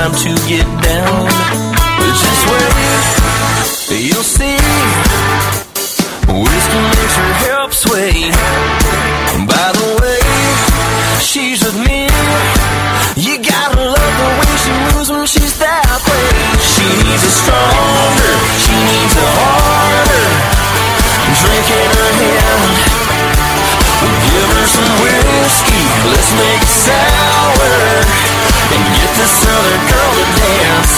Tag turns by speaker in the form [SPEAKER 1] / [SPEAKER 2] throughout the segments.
[SPEAKER 1] time to get down. But just wait, you'll see. Whiskey makes her help sway. By the way, she's with me. You gotta love the way she moves when she's that way. She needs a stronger, she needs a harder drink in her hand. Give her some whiskey, let's make it sour, and get this other girl to dance.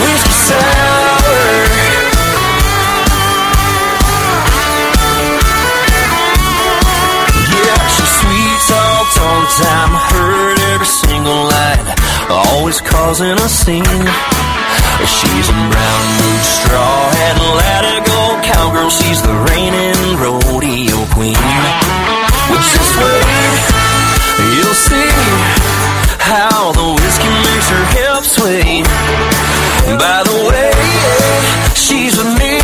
[SPEAKER 1] Whiskey sour. On time, heard every single line, always causing a scene. She's a brown boot, straw hat, Latigo cowgirl. She's the reigning rodeo queen. Well, just wait, you'll see how the whiskey makes her hips sway. By the way, she's with me.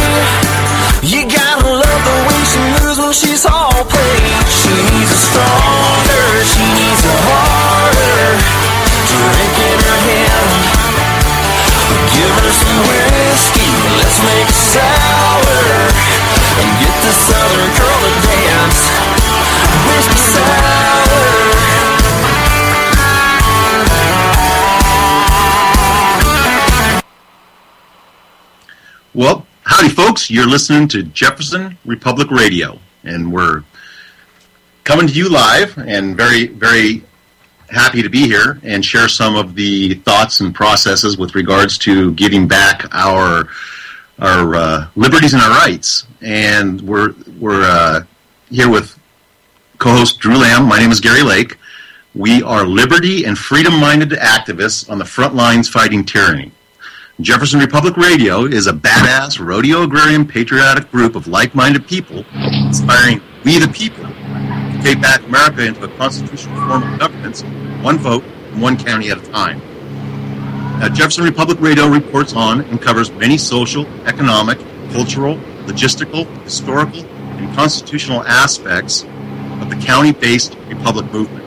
[SPEAKER 1] You gotta love the way she moves when she's all played. She needs a stronger, she needs a harder drink in her hand. Give her some whiskey, let's make it sour, and get this other girl to dance. Whiskey sour.
[SPEAKER 2] Well, howdy, folks. You're listening to Jefferson Republic Radio, and we're coming to you live and very, very happy to be here and share some of the thoughts and processes with regards to giving back our liberties and our rights. And we're here with co-host Drew Lamb. My name is Gary Lake. We are liberty and freedom-minded activists on the front lines fighting tyranny. Jefferson Republic Radio is a badass, rodeo agrarian, patriotic group of like-minded people inspiring we the people to take back America into a constitutional form of governance, one vote, and one county at a time. Now, Jefferson Republic Radio reports on and covers many social, economic, cultural, logistical, historical, and constitutional aspects of the county-based Republic movement.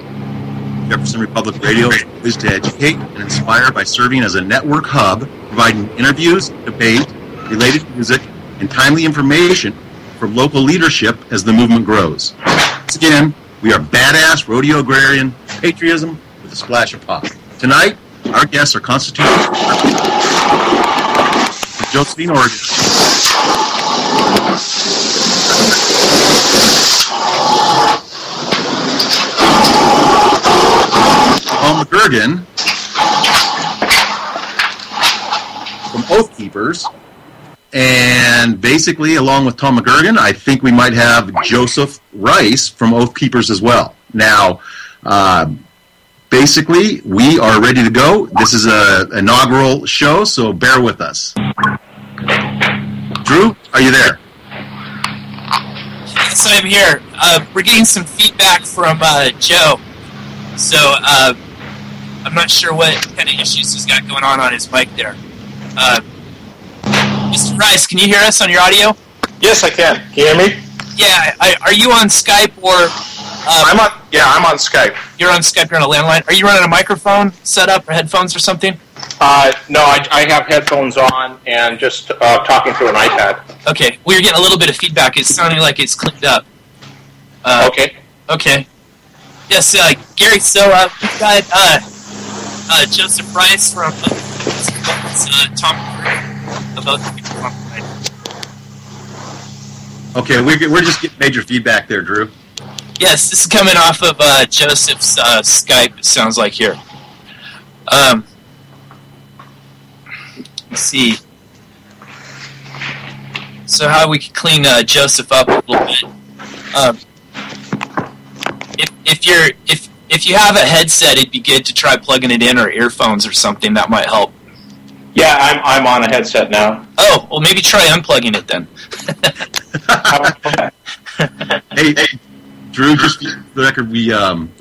[SPEAKER 2] Jefferson Republic Radio is to educate and inspire by serving as a network hub, providing interviews, debate, related music, and timely information from local leadership as the movement grows. Once again, we are badass rodeo agrarian patriotism with a splash of pop. Tonight, our guests are constitutional Josephine, Oregon. Tom McGurgan from Oath Keepers, and basically, along with Tom McGurgan, I think we might have Joseph Rice from Oath Keepers as well. Now, basically, we are ready to go. This is an inaugural show, so bear with us. Drew, are you there?
[SPEAKER 3] Yes, I'm here. We're getting some feedback from Joe, so I'm not sure what kind of issues he's got going on his mic there. Mr. Rice, can you hear us on your audio?
[SPEAKER 4] Yes, I can. Can you hear me?
[SPEAKER 3] Yeah. Are you on Skype or?
[SPEAKER 4] I'm on Skype.
[SPEAKER 3] You're on Skype. You're on a landline. Are you running a microphone setup or headphones or something?
[SPEAKER 4] No, I have headphones on and just talking through an iPad.
[SPEAKER 3] Okay. We were getting a little bit of feedback. It's sounding like it's cleaned up.
[SPEAKER 4] Okay.
[SPEAKER 3] Okay. Yes, Gary. So we've got Joseph Rice from Tom about the people on the line.
[SPEAKER 2] Okay, we're just getting major feedback there, Drew.
[SPEAKER 3] Yes, this is coming off of Joseph's Skype, it sounds like here. Let's see. So how we can clean Joseph up a little bit. If you have a headset, it'd be good to try plugging it in, or earphones or something. That might help.
[SPEAKER 4] Yeah, I'm on a headset now.
[SPEAKER 3] Oh, well, maybe try unplugging it then.
[SPEAKER 2] Hey, Drew, just for the record,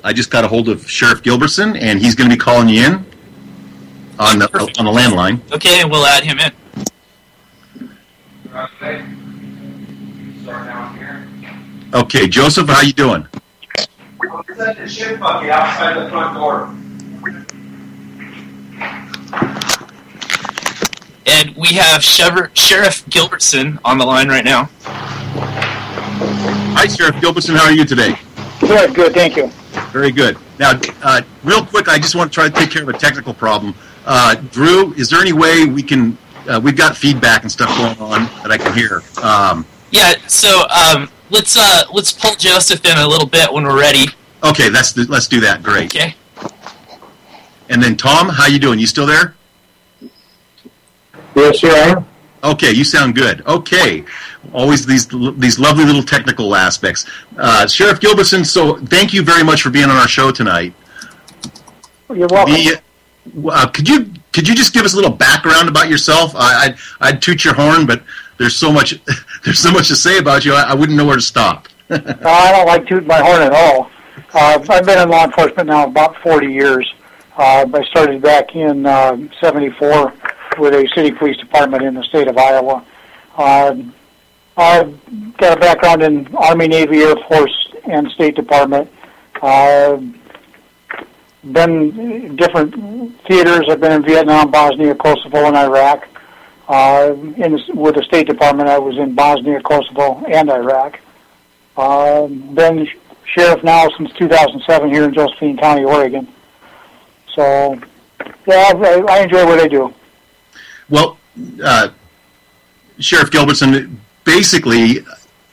[SPEAKER 2] I just got a hold of Sheriff Gilbertson, and he's going to be calling you in on the landline.
[SPEAKER 3] Okay, we'll add him in.
[SPEAKER 2] Okay, Joseph, how you doing?
[SPEAKER 5] Set the shit bucket outside the front door.
[SPEAKER 3] And we have Sheriff Gilbertson on the line right now.
[SPEAKER 2] Hi, Sheriff Gilbertson. How are you today?
[SPEAKER 5] Good, thank you.
[SPEAKER 2] Very good. Now, real quick, I just want to try to take care of a technical problem. Drew, is there any way we can? We've got feedback and stuff going on that I can hear.
[SPEAKER 3] Yeah. So let's pull Joseph in a little bit when we're ready.
[SPEAKER 2] Okay, let's do that. Great.
[SPEAKER 3] Okay.
[SPEAKER 2] And then Tom, how you doing? You still there?
[SPEAKER 5] Yes, here I am.
[SPEAKER 2] Okay, you sound good. Okay, always these lovely little technical aspects. Sheriff Gilbertson, so thank you very much for being on our show tonight.
[SPEAKER 5] You're welcome.
[SPEAKER 2] Could you just give us a little background about yourself? I'd toot your horn, but there's so much to say about you. I wouldn't know where to stop.
[SPEAKER 5] I don't like tooting my horn at all. I've been in law enforcement now about 40 years. I started back in '74 with a city police department in the state of Iowa. I've got a background in Army, Navy, Air Force, and State Department. Been in different theaters. I've been in Vietnam, Bosnia, Kosovo, and Iraq. With the State Department, I was in Bosnia, Kosovo, and Iraq. Been sheriff now since 2007 here in Josephine County, Oregon. So, yeah, I enjoy what I do.
[SPEAKER 2] Well, Sheriff Gilbertson, basically,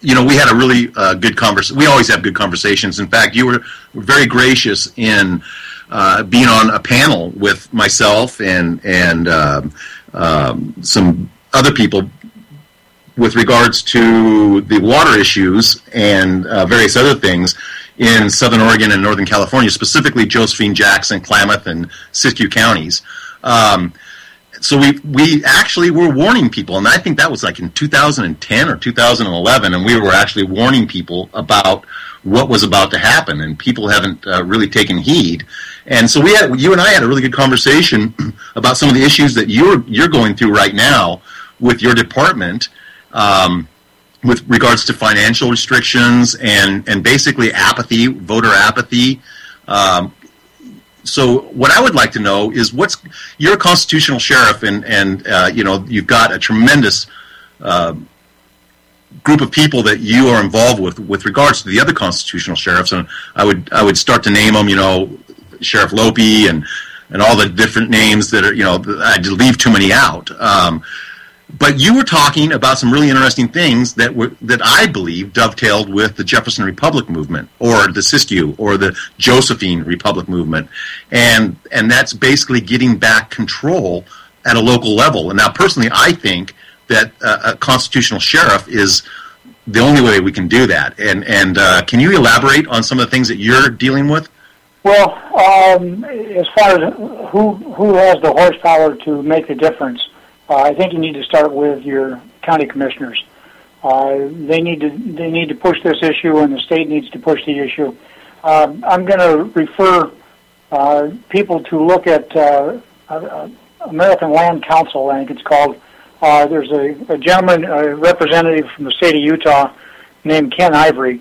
[SPEAKER 2] we had a really good conversation. We always have good conversations. In fact, you were very gracious in being on a panel with myself and some other people with regards to the water issues and various other things in Southern Oregon and Northern California, specifically Josephine, Jackson, Klamath, and Siskiyou counties. So we actually were warning people, and I think that was like in 2010 or 2011, and we were actually warning people about what was about to happen, and people haven't really taken heed. And so you and I had a really good conversation about some of the issues that you're going through right now with your department, with regards to financial restrictions and basically apathy, voter apathy. So what I would like to know is you're a constitutional sheriff, and you've got a tremendous group of people that you are involved with regards to the other constitutional sheriffs, and I would start to name them, Sheriff Lopi and all the different names that are, I'd leave too many out. But you were talking about some really interesting things that I believe dovetailed with the Jefferson Republic movement, or the Siskiyou, or the Josephine Republic movement, and that's basically getting back control at a local level. And now, personally, I think that a constitutional sheriff is the only way we can do that. And can you elaborate on some of the things that you're dealing with?
[SPEAKER 5] Well, as far as who has the horsepower to make the difference, I think you need to start with your county commissioners. They need to push this issue, and the state needs to push the issue. I'm going to refer people to look at American Land Council, I think it's called. There's a gentleman, a representative from the state of Utah, named Ken Ivory,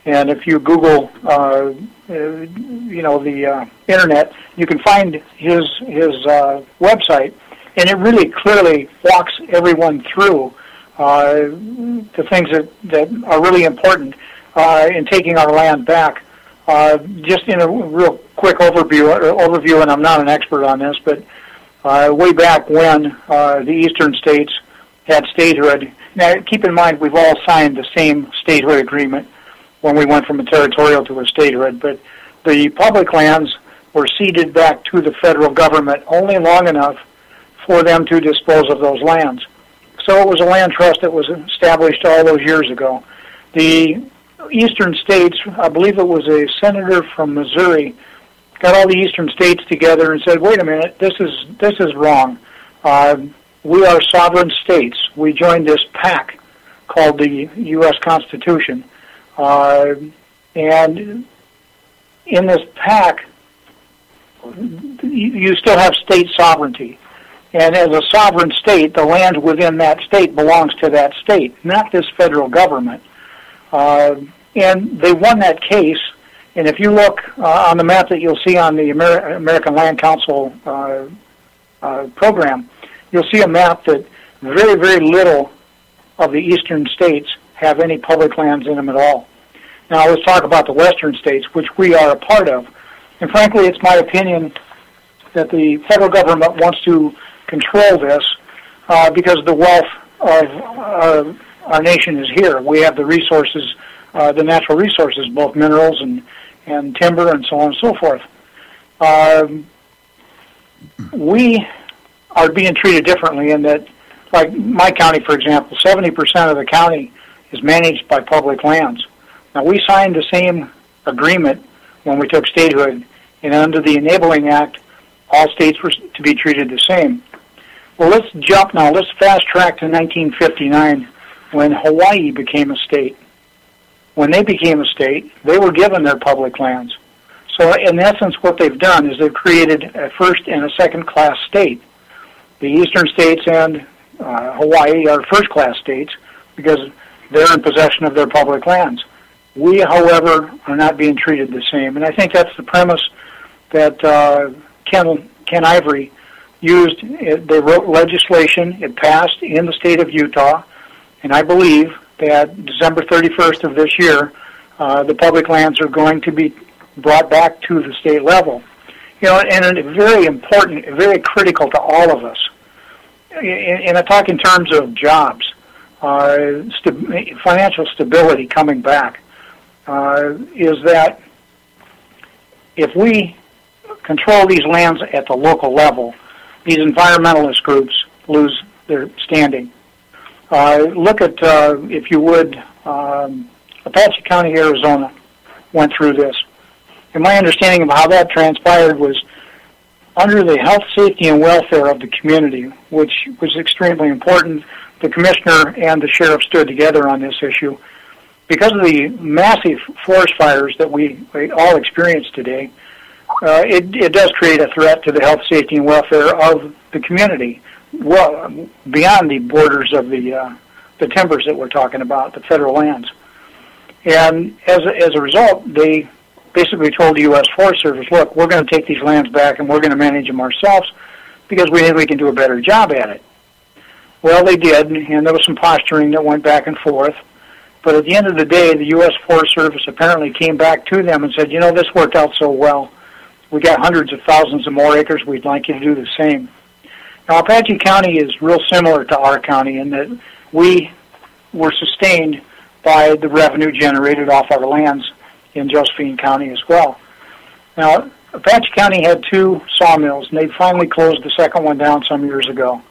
[SPEAKER 5] and if you Google, the internet, you can find his website. And it really clearly walks everyone through the things that are really important in taking our land back. Just in a real quick overview, and I'm not an expert on this, but way back when the eastern states had statehood. Now, keep in mind, we've all signed the same statehood agreement when we went from a territorial to a statehood, but the public lands were ceded back to the federal government only long enough for them to dispose of those lands. So it was a land trust that was established all those years ago. The eastern states, I believe it was a senator from Missouri, got all the eastern states together and said, wait a minute, this is wrong. We are sovereign states. We joined this pact called the U.S. Constitution. And in this pact, you still have state sovereignty. And as a sovereign state, the land within that state belongs to that state, not this federal government. And they won that case. And if you look on the map that you'll see on the American Land Council program, you'll see a map that very, very little of the eastern states have any public lands in them at all. Now, let's talk about the western states, which we are a part of. And frankly, it's my opinion that the federal government wants to control this because the wealth of our nation is here. We have the resources, the natural resources, both minerals and timber and so on and so forth. We are being treated differently in that, like my county, for example, 70% of the county is managed by public lands. Now, we signed the same agreement when we took statehood, and under the Enabling Act, all states were to be treated the same. Well, let's jump now. Let's fast track to 1959 when Hawaii became a state. When they became a state, they were given their public lands. So in essence, what they've done is they've created a first and a second-class state. The eastern states and Hawaii are first-class states because they're in possession of their public lands. We, however, are not being treated the same. And I think that's the premise that Ken Ivory used. They wrote legislation. It passed in the state of Utah. And I believe that December 31st of this year, the public lands are going to be brought back to the state level. You know, and it's very important, very critical to all of us. And I talk in terms of jobs, financial stability coming back, is that if we control these lands at the local level, these environmentalist groups lose their standing. Look at, if you would, Apache County, Arizona went through this. And my understanding of how that transpired was under the health, safety, and welfare of the community, which was extremely important. The commissioner and the sheriff stood together on this issue. Because of the massive forest fires that we all experience today, it does create a threat to the health, safety, and welfare of the community, well, beyond the borders of the timbers that we're talking about, the federal lands. And as a result, they basically told the U.S. Forest Service, look, we're going to take these lands back and we're going to manage them ourselves because we think we can do a better job at it. Well, they did, and there was some posturing that went back and forth. But at the end of the day, the U.S. Forest Service apparently came back to them and said, you know, this worked out so well. We got hundreds of thousands of more acres. We'd like you to do the same. Now, Apache County is real similar to our county in that we were sustained by the revenue generated off our lands in Josephine County as well. Now, Apache County had 2 sawmills, and they finally closed the second one down some years ago.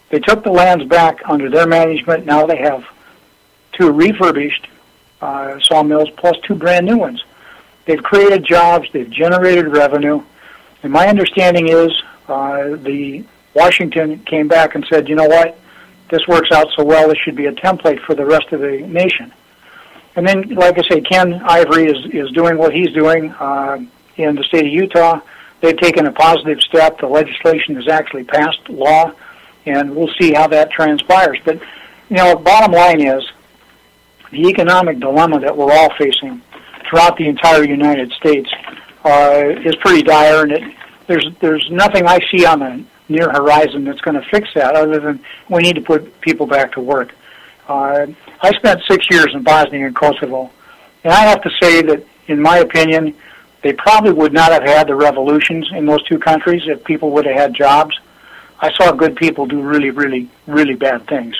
[SPEAKER 5] They took the lands back under their management. Now they have 2 refurbished sawmills plus 2 brand new ones. They've created jobs, they've generated revenue, and my understanding is the Washington came back and said, you know what, this works out so well, this should be a template for the rest of the nation. And then, like I say, Ken Ivory is doing what he's doing in the state of Utah. They've taken a positive step. The legislation has actually passed law, and we'll see how that transpires. But, you know, bottom line is the economic dilemma that we're all facing throughout the entire United States is pretty dire, and there's nothing I see on the near horizon that's going to fix that other than we need to put people back to work. I spent 6 years in Bosnia and Kosovo, and I have to say that, in my opinion, they probably would not have had the revolutions in those 2 countries if people would have had jobs. I saw good people do really, really, really bad things.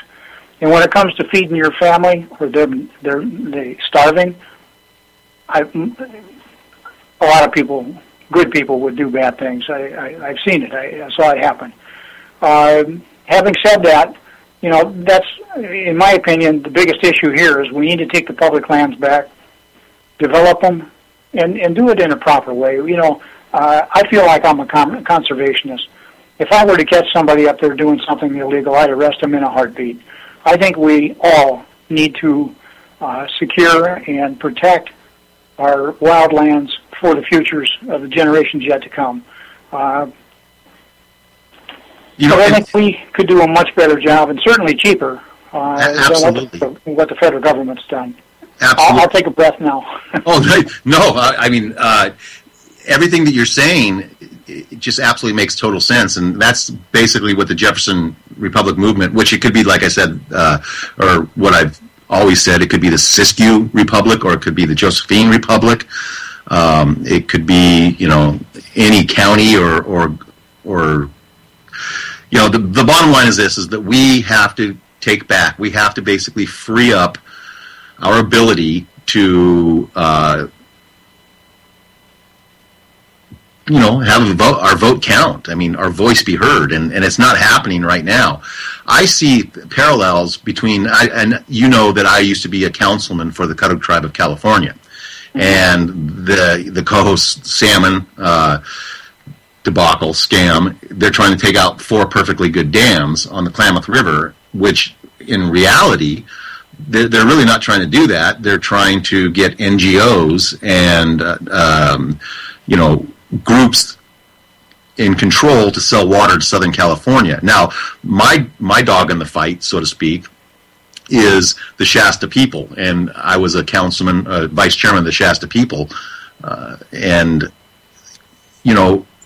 [SPEAKER 5] And when it comes to feeding your family, or they're starving, a lot of people, good people, would do bad things. I've seen it. I saw it happen. Having said that, you know, that's, in my opinion, the biggest issue here is we need to take the public lands back, develop them, and do it in a proper way. You know, I feel like I'm a conservationist. If I were to catch somebody up there doing something illegal, I'd arrest them in a heartbeat. I think we all need to secure and protect our wildlands for the futures of the generations yet to come.
[SPEAKER 2] You know,
[SPEAKER 5] I think we could do a much better job, and certainly cheaper, than what the federal government's done.
[SPEAKER 2] Absolutely.
[SPEAKER 5] I'll take a breath now.
[SPEAKER 2] Oh, no, I mean, everything that you're saying it just absolutely makes total sense, and that's basically what the Jefferson Republic movement, which it could be, like I said, or what I've always said, it could be the Siskiyou Republic, or it could be the Josephine Republic. It could be, any county or the bottom line is this: is that we have to take back. We have to basically free up our ability to have our vote count. I mean, our voice be heard, and it's not happening right now. I see parallels between, and that I used to be a councilman for the Cudahy Tribe of California, and the Cohoes salmon debacle, scam. They're trying to take out 4 perfectly good dams on the Klamath River, which in reality, they're really not trying to do that. They're trying to get NGOs and groups in control to sell water to Southern California. Now, my dog in the fight, so to speak, is the Shasta people, and I was a councilman, vice chairman of the Shasta people, and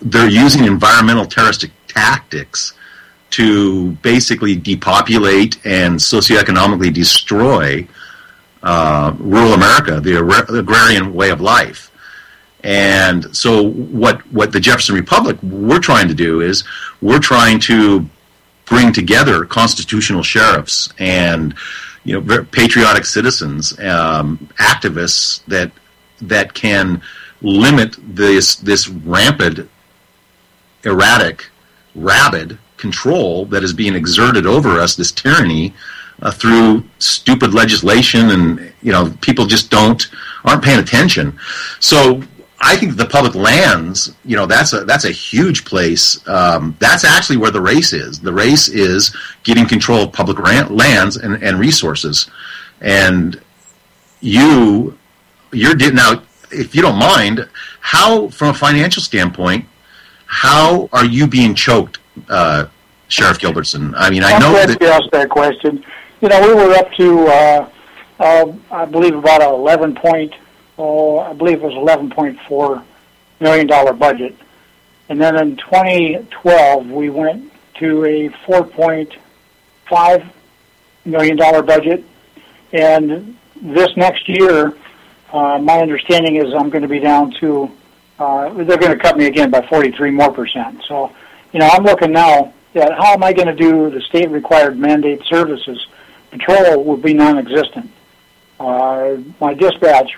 [SPEAKER 2] they're using environmental terroristic tactics to basically depopulate and socioeconomically destroy rural America, the agrarian way of life. And so what the Jefferson Republic we're trying to do is we're trying to bring together constitutional sheriffs and patriotic citizens, activists that can limit this rampant, erratic, rabid control that is being exerted over us, this tyranny, through stupid legislation, and people just aren't paying attention. So I think the public lands, that's a huge place. That's actually where the race is. The race is getting control of public lands and resources. And you're now, if you don't mind, how, from a financial standpoint, how are you being choked, Sheriff Gilbertson? I mean, I know that
[SPEAKER 5] you asked that question. We were up to, I believe, about $11.4 million budget, and then in 2012 we went to a $4.5 million budget, and this next year, my understanding is I'm going to be down to. They're going to cut me again by 43% more. So, I'm looking now at how am I going to do the state-required mandate services. Patrol will be non-existent. My dispatch,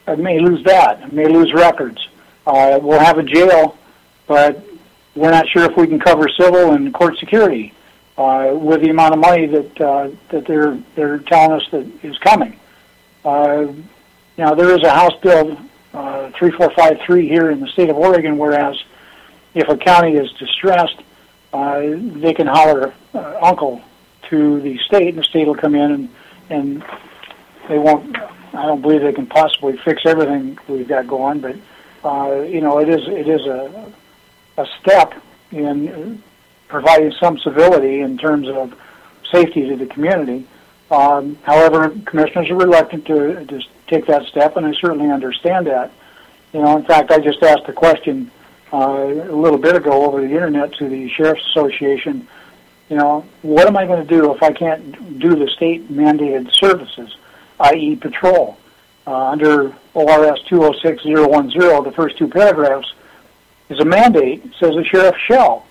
[SPEAKER 5] I may lose that. I may lose records. We'll have a jail, but we're not sure if we can cover civil and court security with the amount of money that they're telling us that is coming. Now, there is a House Bill 3453 here in the state of Oregon, whereas if a county is distressed, they can holler uncle to the state, and the state will come in and they won't. I don't believe they can possibly fix everything we've got going, but it is a step in providing some civility in terms of safety to the community. However, commissioners are reluctant to just take that step, and I certainly understand that. In fact, I just asked a question a little bit ago over the internet to the Sheriff's Association. What am I going to do if I can't do the state-mandated services, i.e. patrol? Under ORS 206010, the first 2 paragraphs is a mandate. It says the sheriff shall.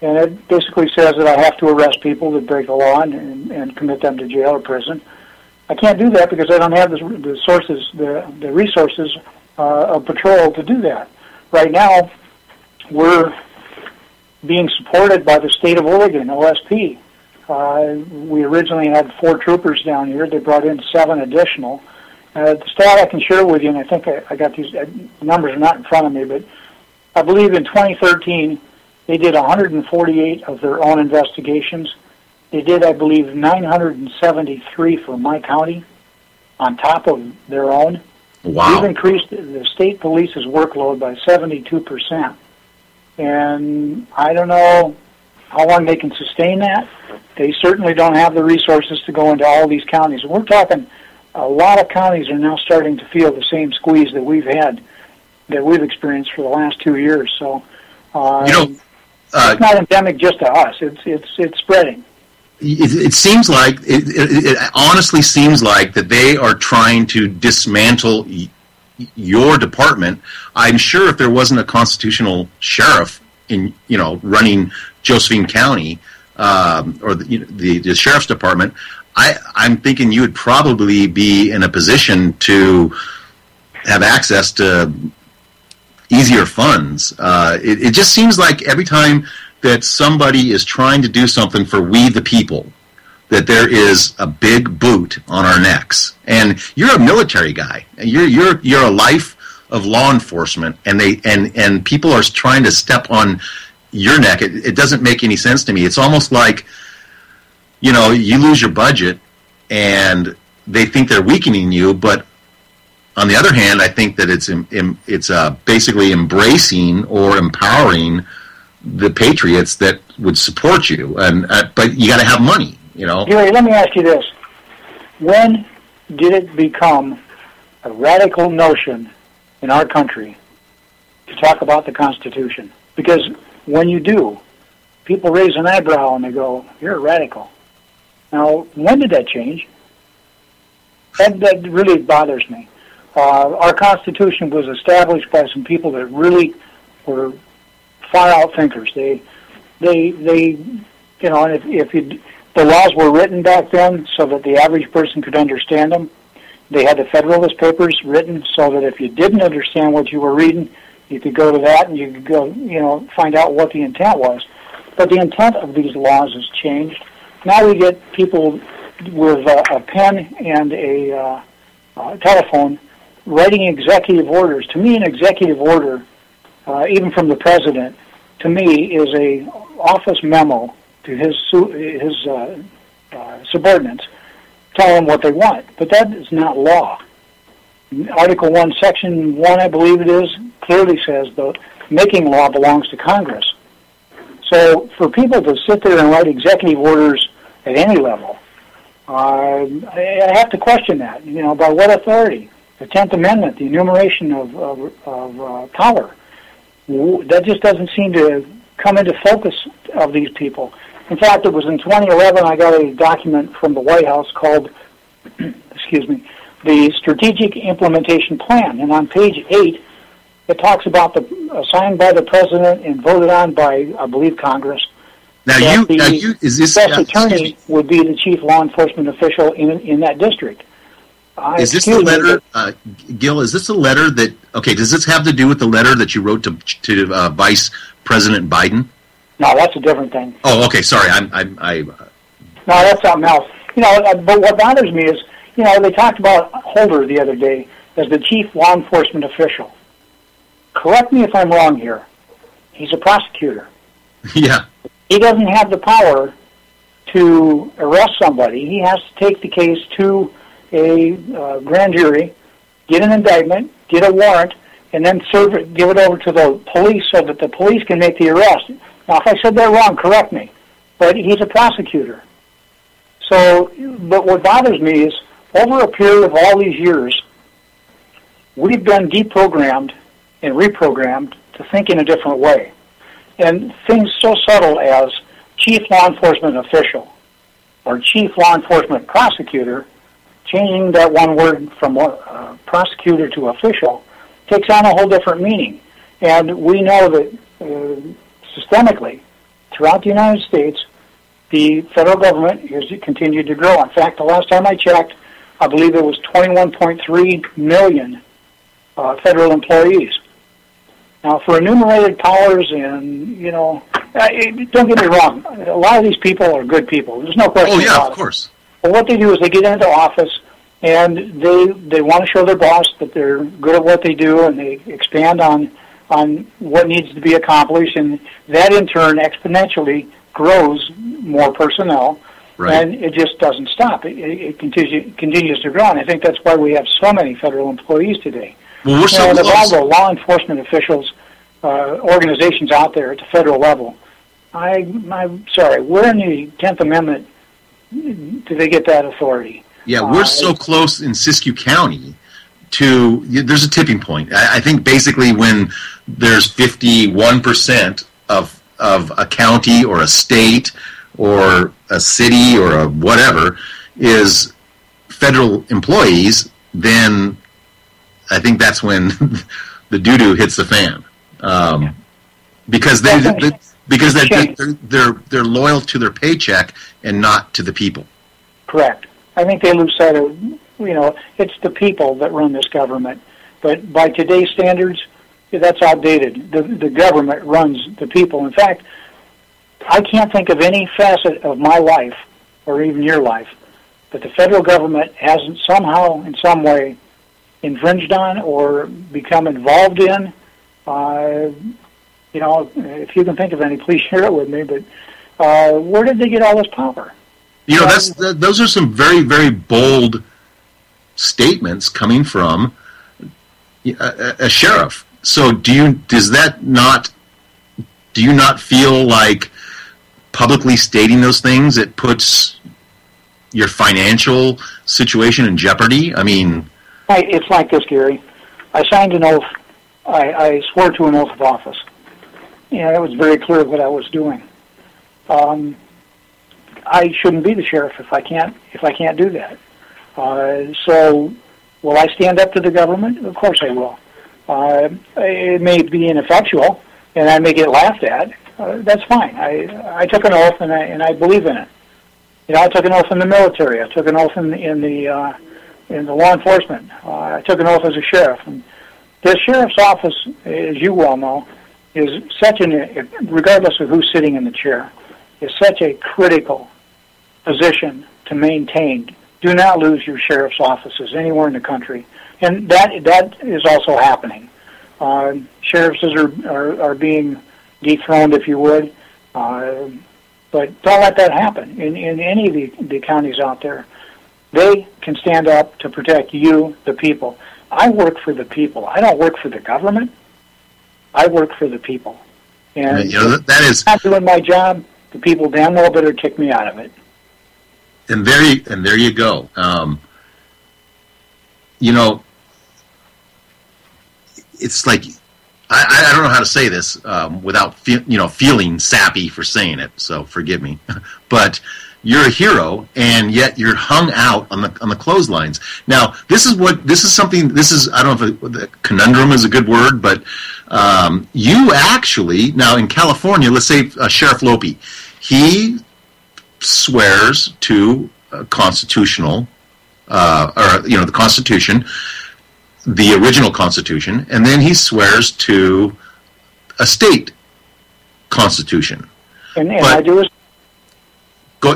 [SPEAKER 5] And it basically says that I have to arrest people that break the law and commit them to jail or prison. I can't do that because I don't have the resources of patrol to do that. Right now, we're being supported by the state of Oregon, OSP. We originally had 4 troopers down here. They brought in 7 additional. The stat I can share with you, and I think I got these numbers are not in front of me, but I believe in 2013 they did 148 of their own investigations. They did, I believe, 973 for my county on top of their own.
[SPEAKER 2] Wow.
[SPEAKER 5] We've increased the state police's workload by 72%. And I don't know how long they can sustain that. They certainly don't have the resources to go into all these counties. We're talking a lot of counties are now starting to feel the same squeeze that we've experienced for the last 2 years. So It's not endemic just to us. It's spreading.
[SPEAKER 2] It seems like it honestly seems like that they are trying to dismantle your department. I'm sure if there wasn't a constitutional sheriff in running Josephine County or the sheriff's department, I'm thinking you would probably be in a position to have access to easier funds. It just seems like every time that somebody is trying to do something for we the people, that there is a big boot on our necks. And you're a military guy. You're a life of law enforcement, and people are trying to step on your neck. It doesn't make any sense to me. It's almost like, you lose your budget and they think they're weakening you, but on the other hand, I think that it's basically embracing or empowering the patriots that would support you, but you got to have money,
[SPEAKER 5] Gary, let me ask you this: when did it become a radical notion in our country to talk about the Constitution? Because when you do, people raise an eyebrow and they go, "You're a radical." Now, when did that change? That really bothers me. Our Constitution was established by some people that really were far-out thinkers. They and if the laws were written back then so that the average person could understand them. They had the Federalist Papers written so that if you didn't understand what you were reading, you could go to that and you could go, find out what the intent was. But the intent of these laws has changed. Now we get people with a pen and a telephone writing executive orders. To me, an executive order, even from the president, to me is a office memo to his subordinates, telling them what they want. But that is not law. Article 1, Section 1, I believe it is, clearly says that making law belongs to Congress. So for people to sit there and write executive orders at any level, I have to question that. By what authority? The 10th Amendment, the enumeration of power. That just doesn't seem to come into focus of these people. In fact, it was in 2011 I got a document from the White House called, the Strategic Implementation Plan. And on page 8, it talks about signed by the President and voted on by, I believe, Congress.
[SPEAKER 2] Is this
[SPEAKER 5] U.S. attorney would be the chief law enforcement official in that district.
[SPEAKER 2] Is this the letter, Gil? Is this a letter that? Okay, does this have to do with the letter that you wrote to Vice President Biden?
[SPEAKER 5] No, that's a different thing.
[SPEAKER 2] Oh, okay. Sorry,
[SPEAKER 5] No, that's something else. But what bothers me is, they talked about Holder the other day as the chief law enforcement official. Correct me if I'm wrong here. He's a prosecutor.
[SPEAKER 2] Yeah.
[SPEAKER 5] He doesn't have the power to arrest somebody. He has to take the case to a grand jury, get an indictment, get a warrant, and then give it over to the police so that the police can make the arrest. Now, if I said that wrong, correct me. But he's a prosecutor. So, but what bothers me is, over a period of all these years, we've been deprogrammed and reprogrammed to think in a different way. And things so subtle as chief law enforcement official or chief law enforcement prosecutor, changing that one word from prosecutor to official, takes on a whole different meaning. And we know that systemically, throughout the United States, the federal government has continued to grow. In fact, the last time I checked, I believe it was 21.3 million federal employees. Now, for enumerated powers and, don't get me wrong, a lot of these people are good people. There's no question about it.
[SPEAKER 2] Oh, yeah, of course.
[SPEAKER 5] But what they do is they get into office and they want to show their boss that they're good at what they do, and they expand on what needs to be accomplished, and that in turn exponentially grows more personnel,
[SPEAKER 2] right.
[SPEAKER 5] And it just doesn't stop. It continues to grow, and I think that's why we have so many federal employees today.
[SPEAKER 2] Well, we're so
[SPEAKER 5] close. All the law enforcement officials, organizations out there at the federal level, I'm sorry, where in the 10th Amendment do they get that authority?
[SPEAKER 2] Yeah, we're so close in Siskiyou County there's a tipping point. I think basically when there's 51% of a county or a state or a city or a whatever is federal employees, then I think that's when the doo-doo hits the fan. Because they're loyal to their paycheck and not to the people.
[SPEAKER 5] Correct. I think they lose sight of, it's the people that run this government. But by today's standards, that's outdated. The government runs the people. In fact, I can't think of any facet of my life, or even your life, that the federal government hasn't somehow, in some way, infringed on or become involved in. If you can think of any, please share it with me. But where did they get all this power?
[SPEAKER 2] Those are some very, very bold statements coming from a sheriff. So do you not feel like publicly stating those things, it puts your financial situation in jeopardy? I mean,
[SPEAKER 5] it's like this, Gary. I signed an oath. I swore to an oath of office. It was very clear what I was doing. I shouldn't be the sheriff if I can't do that. So, will I stand up to the government? Of course I will. It may be ineffectual, and I may get laughed at. That's fine. I took an oath, and I believe in it. I took an oath in the military. I took an oath in the law enforcement. I took an oath as a sheriff. And the sheriff's office, as you well know, is regardless of who's sitting in the chair, is such a critical position to maintain. Do not lose your sheriff's offices anywhere in the country, and that is also happening. Sheriffs are being dethroned, if you would, but don't let that happen in any of the counties out there. They can stand up to protect you, the people. I work for the people. I don't work for the government. I work for the people. And
[SPEAKER 2] that is,
[SPEAKER 5] if I'm not doing my job, the people damn well better kick me out of it.
[SPEAKER 2] And there you go. It's like I don't know how to say this without feeling sappy for saying it. So forgive me, but you're a hero, and yet you're hung out on the clotheslines. Now, this is something. I don't know if the conundrum is a good word, but you actually now in California, let's say Sheriff Lope, he swears to constitutional, the Constitution, the original Constitution, and then he swears to a state constitution.
[SPEAKER 5] And I do as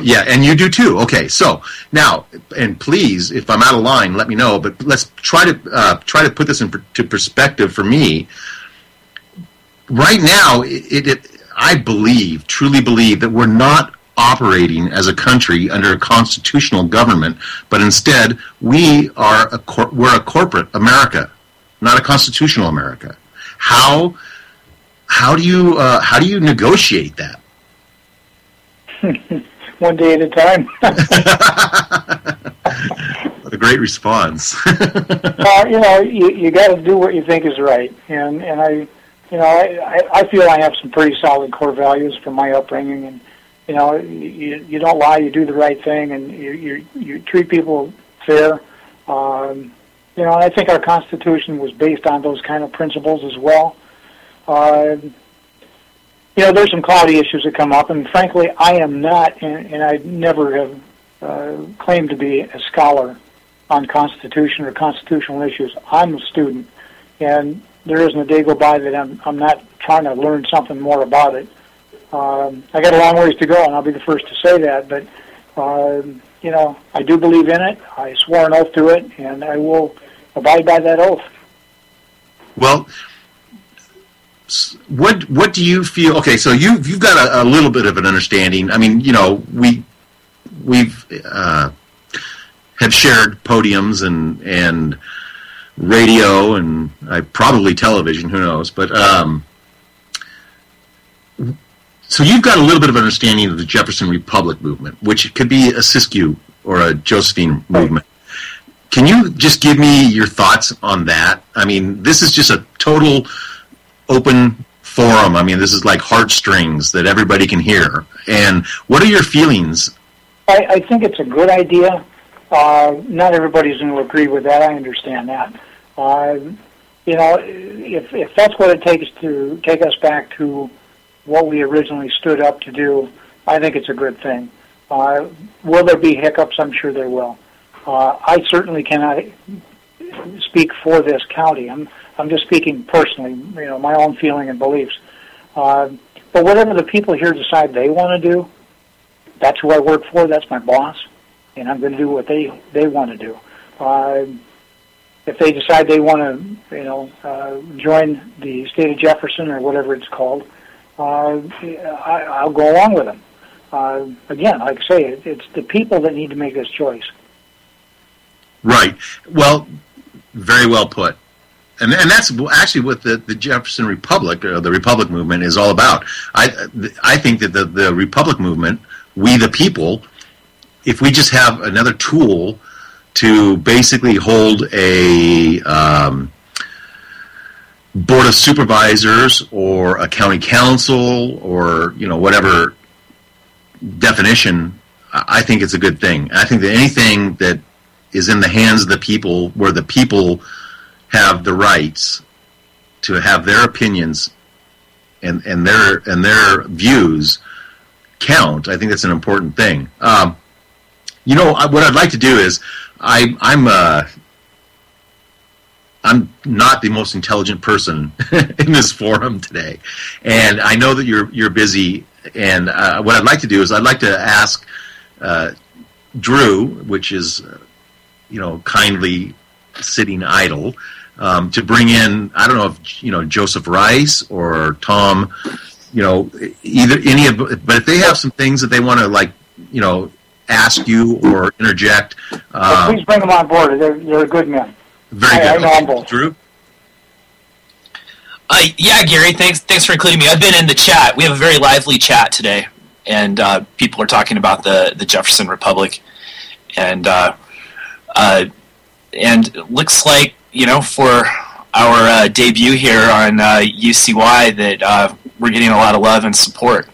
[SPEAKER 2] yeah, and you do too. Okay, so now, and please, if I'm out of line, let me know. But let's try to put this into perspective for me. Right now, I truly believe that we're not operating as a country under a constitutional government, but instead we're a corporate America, not a constitutional America. How do you negotiate that?
[SPEAKER 5] One day at a time.
[SPEAKER 2] What a great response.
[SPEAKER 5] You got to do what you think is right, and I feel I have some pretty solid core values from my upbringing, and you don't lie, you do the right thing, and you treat people fair. I think our Constitution was based on those kind of principles as well. There's some cloudy issues that come up, and frankly, I am not, and I never have claimed to be a scholar on Constitution or constitutional issues. I'm a student, and there isn't a day go by that I'm not trying to learn something more about it. I got a long ways to go, and I'll be the first to say that, but, I do believe in it. I swore an oath to it, and I will abide by that oath.
[SPEAKER 2] Well, what do you feel? Okay, so you've got a little bit of an understanding. I mean, we've have shared podiums and radio and probably television. Who knows? But so you've got a little bit of understanding of the Jefferson Republic movement, which could be a Siskiyou or a Josephine movement. Can you just give me your thoughts on that? I mean, this is just a total open forum. I mean, this is like heartstrings that everybody can hear. And what are your feelings?
[SPEAKER 5] I think it's a good idea. Not everybody's going to agree with that. I understand that. You know, if that's what it takes to take us back to what we originally stood up to do, I think it's a good thing. Will there be hiccups? I'm sure there will. I certainly cannot speak for this county. I'm just speaking personally, you know, my own feeling and beliefs. But whatever the people here decide they want to do, that's who I work for. That's my boss, and I'm going to do what they want to do. If they decide they want to, you know, join the state of Jefferson or whatever it's called, I'll go along with them. Again, like I say, it's the people that need to make this choice.
[SPEAKER 2] Right. Well, very well put. And that's actually what the Jefferson Republic, or the Republic movement, is all about. I think that the Republic movement, we the people, if we just have another tool to basically hold a board of supervisors or a county council or, you know, whatever definition, I think it's a good thing. I think that anything that is in the hands of the people, where the people have the rights to have their opinions and their views count, I think that's an important thing. You know, what I'd like to do is, I'm not the most intelligent person in this forum today, and I know that you're busy. And what I'd like to do is I'd like to ask Drew, which is you know, kindly sitting idle, to bring in, I don't know if, you know, Joseph Rice or Tom, you know, either any of, but if they have some things that they want to, like, you know, ask you or interject.
[SPEAKER 5] Please bring them on board. They're good men.
[SPEAKER 2] Very good.
[SPEAKER 5] I know them both.
[SPEAKER 2] Drew?
[SPEAKER 3] Yeah, Gary, thanks for including me. I've been in the chat. We have a very lively chat today, and people are talking about the Jefferson Republic, and it looks like, you know, for our debut here on UCY that we're getting a lot of love and support.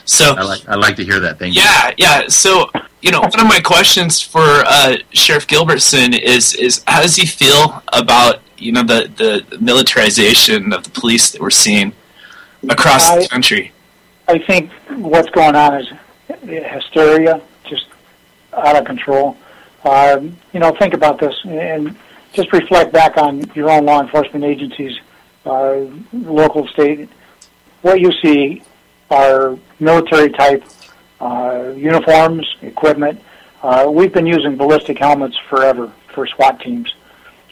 [SPEAKER 3] So
[SPEAKER 2] I like to hear that. Thank you.
[SPEAKER 3] Yeah. So, you know, one of my questions for Sheriff Gilbertson is how does he feel about, you know, the militarization of the police that we're seeing across the country?
[SPEAKER 5] I think what's going on is hysteria, just out of control. You know, think about this and just reflect back on your own law enforcement agencies, local, state. What you see are military-type uniforms, equipment. We've been using ballistic helmets forever for SWAT teams.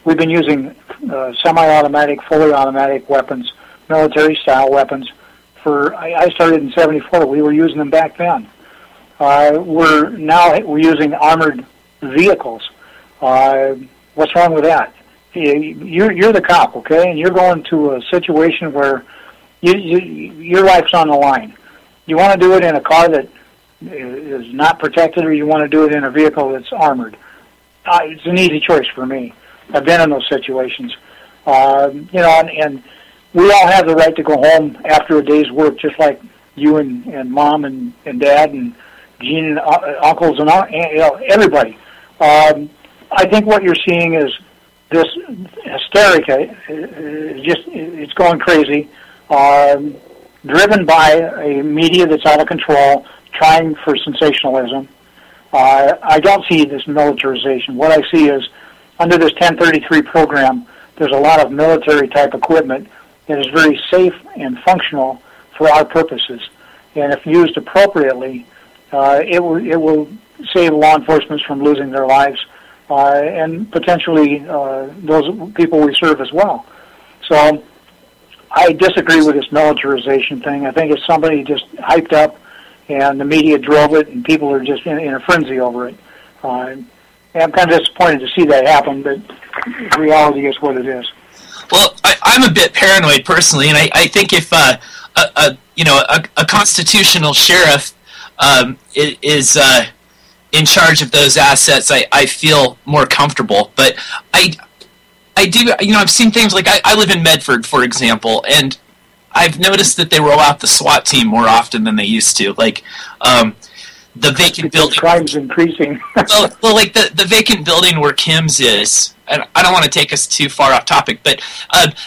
[SPEAKER 5] We've been using semi-automatic, fully automatic weapons, military-style weapons. I started in '74. We were using them back then. We're using armored vehicles. What's wrong with that? You're the cop, okay, and you're going to a situation where your life's on the line. You want to do it in a car that is not protected, or you want to do it in a vehicle that's armored? It's an easy choice for me. I've been in those situations. You know, and we all have the right to go home after a day's work, just like you and Mom and Dad and Gene and uncles and you know, everybody. I think what you're seeing is this hysteria. It's going crazy, driven by a media that's out of control, trying for sensationalism. I don't see this militarization. What I see is, under this 1033 program, there's a lot of military-type equipment that is very safe and functional for our purposes. And if used appropriately, it will save law enforcement from losing their lives, and potentially those people we serve as well. So I disagree with this militarization thing. I think it's somebody just hyped up, and the media drove it, and people are just in a frenzy over it. I'm kind of disappointed to see that happen, but reality is what it is.
[SPEAKER 3] Well, I'm a bit paranoid personally, and I think if a constitutional sheriff is in charge of those assets, I feel more comfortable. But I do, I've seen things like I live in Medford, for example, and I've noticed that they roll out the SWAT team more often than they used to. Like the vacant building.
[SPEAKER 5] Crime's increasing.
[SPEAKER 3] well, like the vacant building where Kim's is. And I don't want to take us too far off topic, but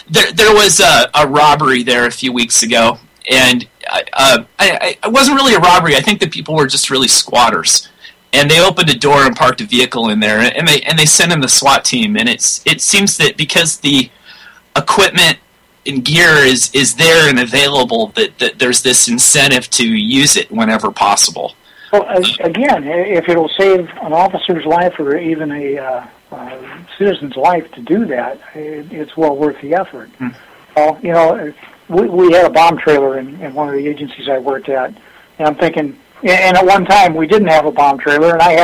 [SPEAKER 3] there was a robbery there a few weeks ago, and it wasn't really a robbery. I think the people were just really squatters, and they opened a door and parked a vehicle in there, and they sent in the SWAT team. And it seems that because the equipment and gear is there and available, that there's this incentive to use it whenever possible.
[SPEAKER 5] Well, again, if it'll save an officer's life or even a citizen's life to do that, it's well worth the effort. Well, we had a bomb trailer in one of the agencies I worked at, and I'm thinking, and at one time we didn't have a bomb trailer, and I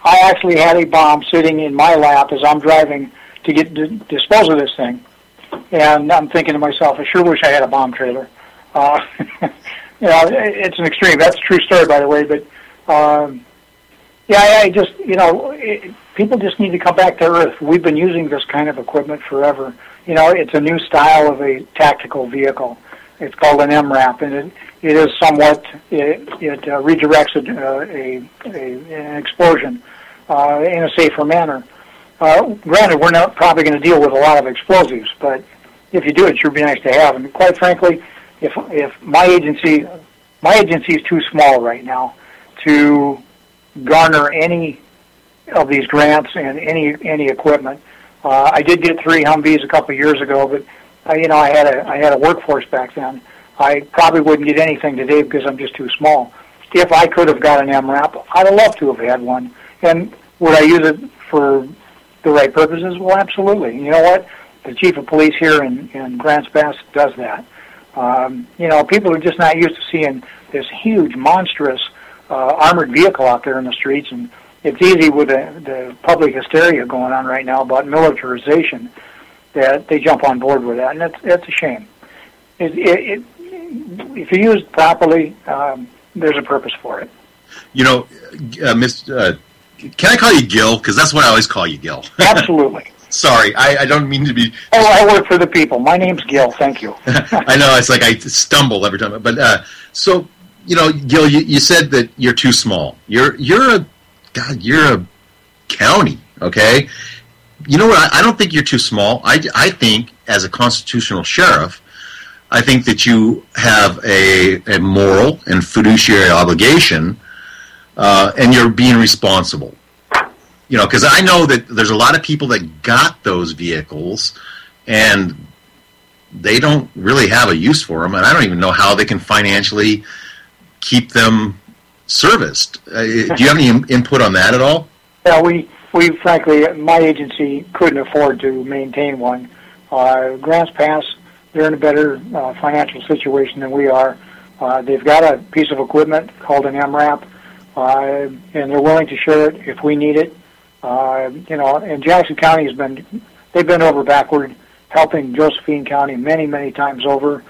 [SPEAKER 5] actually had a bomb sitting in my lap as I'm driving to dispose of this thing, and I'm thinking to myself, I sure wish I had a bomb trailer. It's an extreme. That's a true story, by the way, but I just, people just need to come back to earth. We've been using this kind of equipment forever. It's a new style of a tactical vehicle. It's called an MRAP, and it is somewhat, it redirects an explosion in a safer manner. Granted, we're not probably going to deal with a lot of explosives, but if you do, it sure be nice to have. And quite frankly, if my agency is too small right now to garner any of these grants and any equipment. I did get 3 Humvees a couple of years ago, but I had a workforce back then. I probably wouldn't get anything today because I'm just too small. If I could have got an MRAP, I'd have loved to have had one. And would I use it for the right purposes? Well, absolutely. You know what? The chief of police here in Grants Pass does that. People are just not used to seeing this huge, monstrous armored vehicle out there in the streets, and it's easy with the public hysteria going on right now about militarization that they jump on board with that, and that's a shame. If you use it properly, there's a purpose for it.
[SPEAKER 2] Can I call you Gil? Because that's what I always call you, Gil.
[SPEAKER 5] Absolutely.
[SPEAKER 2] Sorry, I don't mean to be...
[SPEAKER 5] Oh, I work for the people. My name's Gil. Thank you.
[SPEAKER 2] I know, it's like I stumble every time. But, Gil, you said that you're too small. You're a county, okay? You know what? I don't think you're too small. I think, as a constitutional sheriff, I think that you have a moral and fiduciary obligation, and you're being responsible. Because I know that there's a lot of people that got those vehicles, and they don't really have a use for them, and I don't even know how they can financially keep them serviced. Do you have any input on that at all?
[SPEAKER 5] Yeah, we frankly, my agency couldn't afford to maintain one. Grants Pass, they're in a better financial situation than we are. They've got a piece of equipment called an MRAP, and they're willing to share it if we need it. And Jackson County they've been over backward helping Josephine County many, many times over.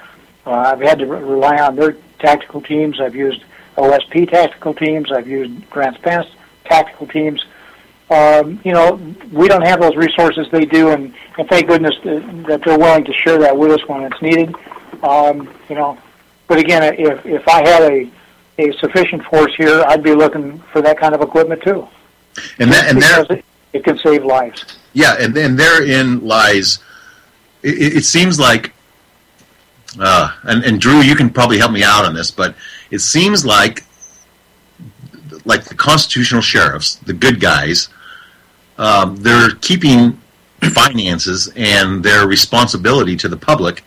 [SPEAKER 5] I've had to rely on their tactical teams. I've used OSP tactical teams. I've used Grants Pass tactical teams. We don't have those resources they do, and thank goodness that they're willing to share that with us when it's needed. But again, if I had a sufficient force here, I'd be looking for that kind of equipment too. It can save lives.
[SPEAKER 2] Yeah, and then therein lies. It seems like, and Drew, you can probably help me out on this, but it seems like the constitutional sheriffs, the good guys, they're keeping finances and their responsibility to the public,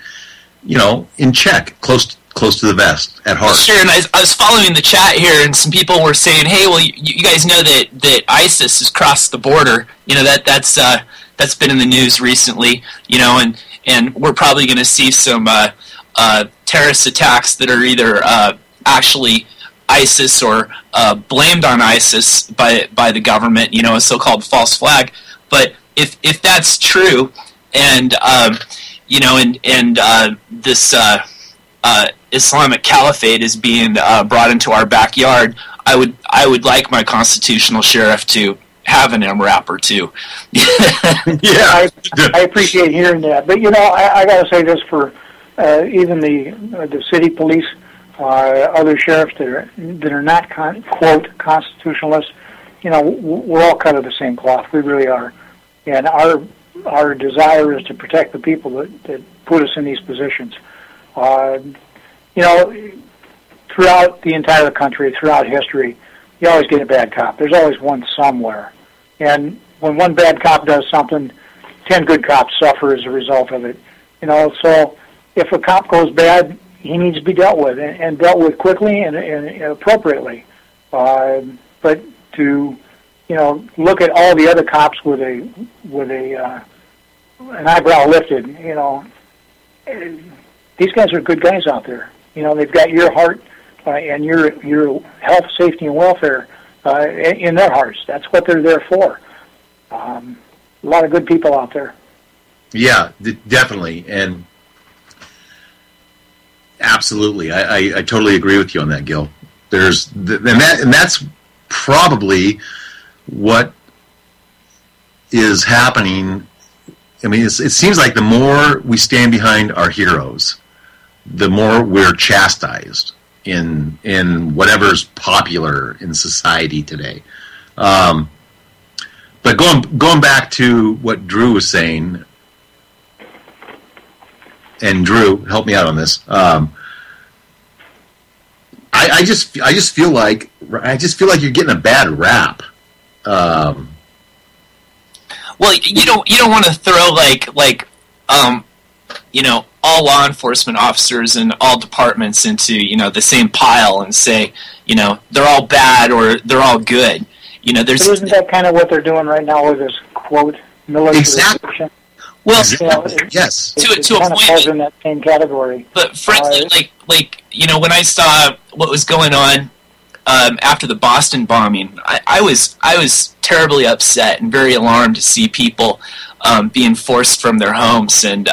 [SPEAKER 2] in check, close to the vest, at heart.
[SPEAKER 3] Sure, and I was following the chat here, and some people were saying, "Hey, well, you guys know that ISIS has crossed the border. That's been in the news recently. And we're probably going to see some terrorist attacks that are either actually ISIS or blamed on ISIS by the government. A so-called false flag. But if that's true, and this Islamic Caliphate is being brought into our backyard, I would like my constitutional sheriff to have an MRAP or two.
[SPEAKER 5] Yeah, I appreciate hearing that. But, I got to say this for even the city police, other sheriffs that are not, quote, constitutionalists, we're all cut of the same cloth. We really are. And our desire is to protect the people that put us in these positions. Throughout the entire country, throughout history, you always get a bad cop. There's always one somewhere. And when one bad cop does something, 10 good cops suffer as a result of it. So if a cop goes bad, he needs to be dealt with, and dealt with quickly and appropriately. But to, look at all the other cops with an eyebrow lifted, these guys are good guys out there. They've got your heart and your health, safety, and welfare in their hearts. That's what they're there for. A lot of good people out there. Yeah,
[SPEAKER 2] definitely, and absolutely, I totally agree with you on that, Gil. And that's probably what is happening. I mean, it seems like the more we stand behind our heroes, the more we're chastised in whatever's popular in society today. But going back to what Drew was saying, and Drew, help me out on this. I just feel like you're getting a bad rap.
[SPEAKER 3] Well, you don't want to throw all law enforcement officers and all departments into the same pile and say they're all bad or they're all good.
[SPEAKER 5] But isn't that kind of what they're doing right now with this quote militarization?
[SPEAKER 2] Exactly.
[SPEAKER 3] Well,
[SPEAKER 2] yes,
[SPEAKER 3] to a point,
[SPEAKER 5] falls in that same category.
[SPEAKER 3] But frankly, when I saw what was going on after the Boston bombing, I was terribly upset and very alarmed to see people being forced from their homes and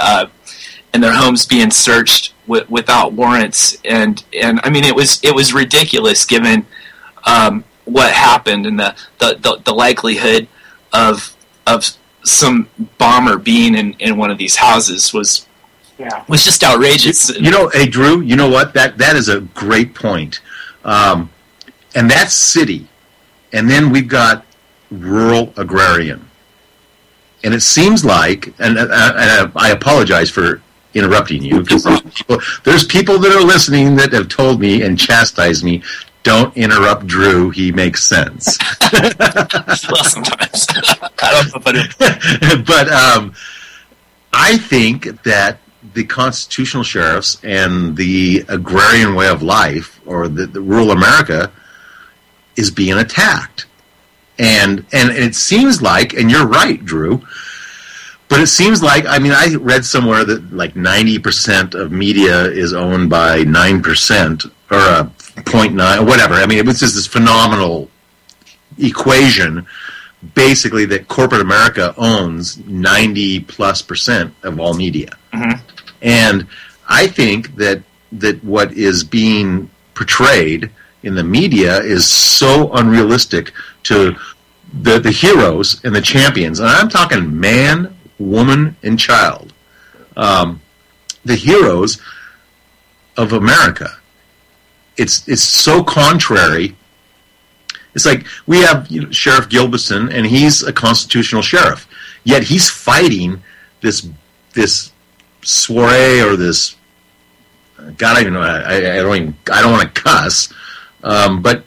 [SPEAKER 3] their homes being searched without warrants. And I mean, it was ridiculous given what happened and the likelihood of some bomber being in one of these houses was just outrageous.
[SPEAKER 2] Hey Drew, you know what? That is a great point. And that's city, and then we've got rural agrarian, and it seems like, and I apologize for interrupting you, because there's people that are listening that have told me and chastised me, don't interrupt Drew, he makes sense.
[SPEAKER 3] Well, sometimes. I don't know if I do.
[SPEAKER 2] But I think that the constitutional sheriffs and the agrarian way of life, or the rural America, is being attacked. And it seems like, and you're right, Drew, but it seems like, I mean, I read somewhere that like 90% of media is owned by 9%, or 0.9, or whatever. I mean, it was just this phenomenal equation, basically, that corporate America owns 90+% of all media.
[SPEAKER 3] Mm-hmm.
[SPEAKER 2] And I think that what is being portrayed in the media is so unrealistic to the heroes and the champions. And I'm talking man, woman, and child. The heroes of America. It's so contrary. It's like we have Sheriff Gilbertson, and he's a constitutional sheriff, yet he's fighting this soiree, or this, God, I don't know. I don't want to cuss, but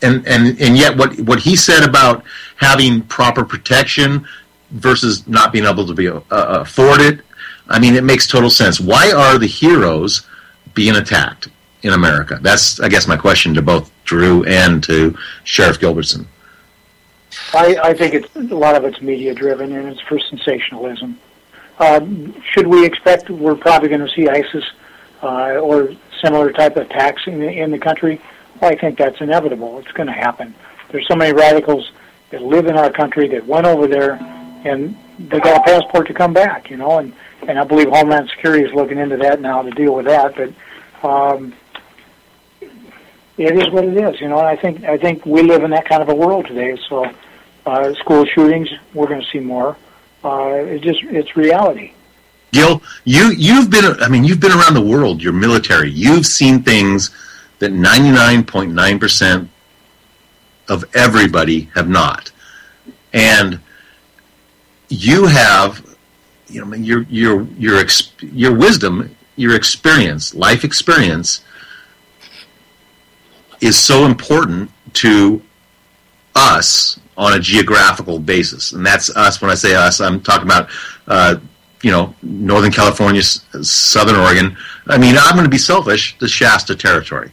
[SPEAKER 2] and yet what he said about having proper protection versus not being able to be afforded, I mean, it makes total sense. Why are the heroes being attacked in America? That's, I guess, my question to both Drew and to Sheriff Gilbertson.
[SPEAKER 5] I think a lot of it's media driven, and it's for sensationalism. Should we expect we're probably going to see ISIS or similar type of attacks in the country? Well, I think that's inevitable. It's going to happen. There's so many radicals that live in our country that went over there, and they got a passport to come back, and I believe Homeland Security is looking into that now to deal with that. But it is what it is, and I think we live in that kind of a world today. So, school shootings, we're going to see more. It's reality.
[SPEAKER 2] Gil, you've been around the world. You're military. You've seen things that 99.9% of everybody have not, and you have, your wisdom, your experience, life experience, is so important to us on a geographical basis. And that's us. When I say us, I'm talking about, Northern California, Southern Oregon. I mean, I'm going to be selfish, the Shasta Territory.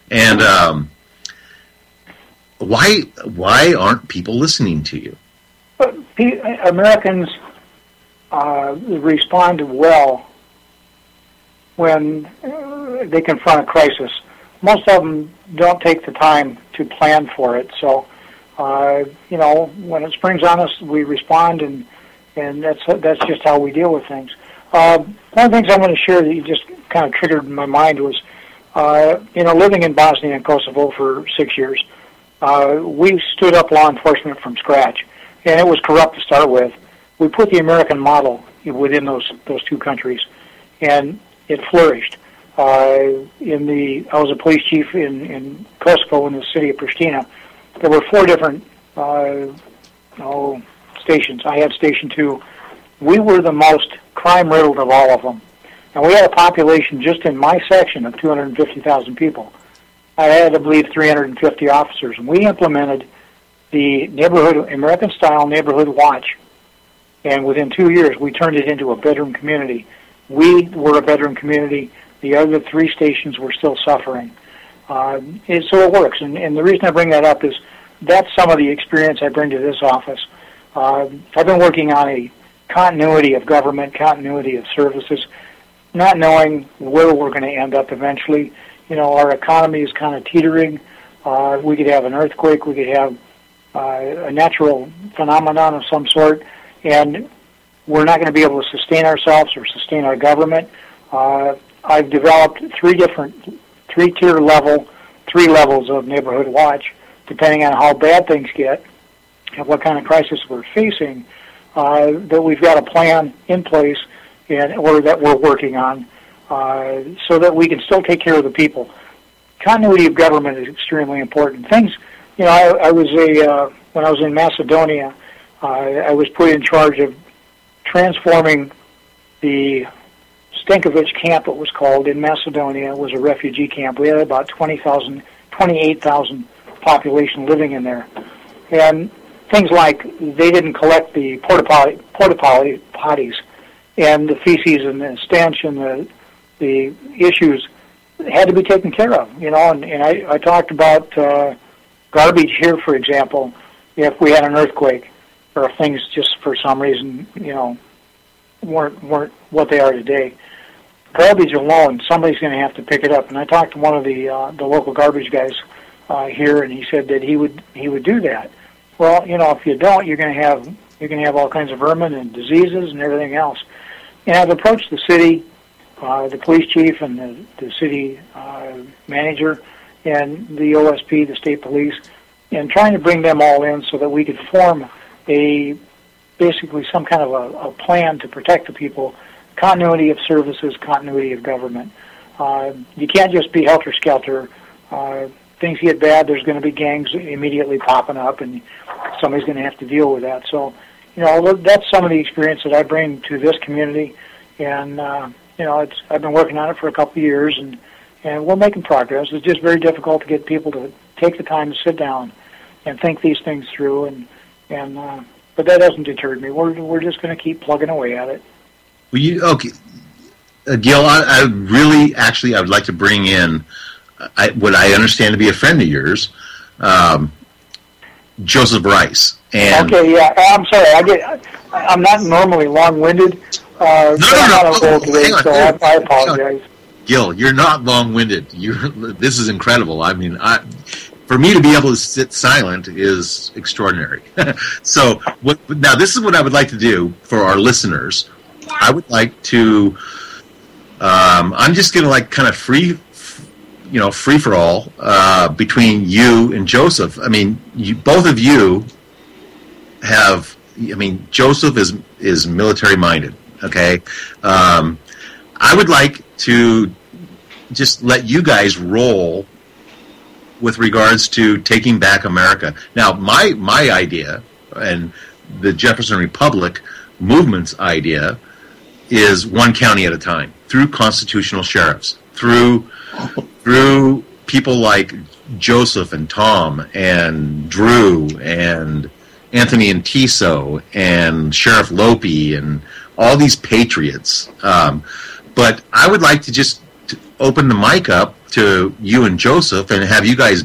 [SPEAKER 2] And why aren't people listening to you?
[SPEAKER 5] Americans respond well when they confront a crisis. Most of them don't take the time to plan for it. So, when it springs on us, we respond, and that's just how we deal with things. One of the things I want to share that you just kind of triggered in my mind was, living in Bosnia and Kosovo for 6 years, we stood up law enforcement from scratch, and it was corrupt to start with. We put the American model within those two countries, and it flourished. I was a police chief in Kosovo, in the city of Pristina. There were 4 different stations. I had Station 2. We were the most crime-riddled of all of them. And we had a population just in my section of 250,000 people. I had, I believe, 350 officers. And we implemented the American-style neighborhood watch. And within 2 years, we turned it into a bedroom community. We were a bedroom community. The other 3 stations were still suffering. So it works. And the reason I bring that up is that's some of the experience I bring to this office. I've been working on a continuity of government, continuity of services, not knowing where we're going to end up eventually. Our economy is kind of teetering. We could have an earthquake. We could have a natural phenomenon of some sort, and we're not going to be able to sustain ourselves or sustain our government. I've developed 3 levels of neighborhood watch, depending on how bad things get and what kind of crisis we're facing, that we've got a plan in place or that we're working on so that we can still take care of the people. Continuity of government is extremely important. Things, when I was in Macedonia, I was put in charge of transforming the Stankovic camp, it was called, in Macedonia. It was a refugee camp. We had about 28,000 population living in there. And things like they didn't collect the porta potties and the feces and the stench and the issues had to be taken care of, and I talked about garbage here, for example. If we had an earthquake or if things just for some reason, weren't what they are today, garbage alone, somebody's going to have to pick it up. And I talked to one of the local garbage guys here, and he said that he would do that. Well, if you don't, you're going to have all kinds of vermin and diseases and everything else. And I've approached the city, the police chief, and the city manager, and the OSP, the state police, and trying to bring them all in so that we could form basically some kind of a plan to protect the people. Continuity of services, continuity of government. You can't just be helter-skelter. Things get bad, there's going to be gangs immediately popping up, and somebody's going to have to deal with that. So, that's some of the experience that I bring to this community, and, I've been working on it for a couple of years, and we're making progress. It's just very difficult to get people to take the time to sit down and think these things through, but that hasn't deterred me. We're just going to keep plugging away at it.
[SPEAKER 2] Well, okay, Gil, I would like to bring in what I understand to be a friend of yours, Joseph Rice. And
[SPEAKER 5] okay, yeah, I'm sorry. I'm not normally long-winded.
[SPEAKER 2] No.
[SPEAKER 5] I apologize.
[SPEAKER 2] Gil, you're not long-winded. This is incredible. I mean, for me to be able to sit silent is extraordinary. So, now this is what I would like to do for our listeners. I would like to. I'm just going to kind of free-for-all between you and Joseph. I mean, both of you have. I mean, Joseph is military-minded. Okay, I would like to just let you guys roll with regards to taking back America. Now, my idea and the Jefferson Republic movement's idea is one county at a time, through constitutional sheriffs, through people like Joseph and Tom and Drew and Anthony and Tiso and Sheriff Lopi and all these patriots. But I would like to just open the mic up to you and Joseph and have you guys,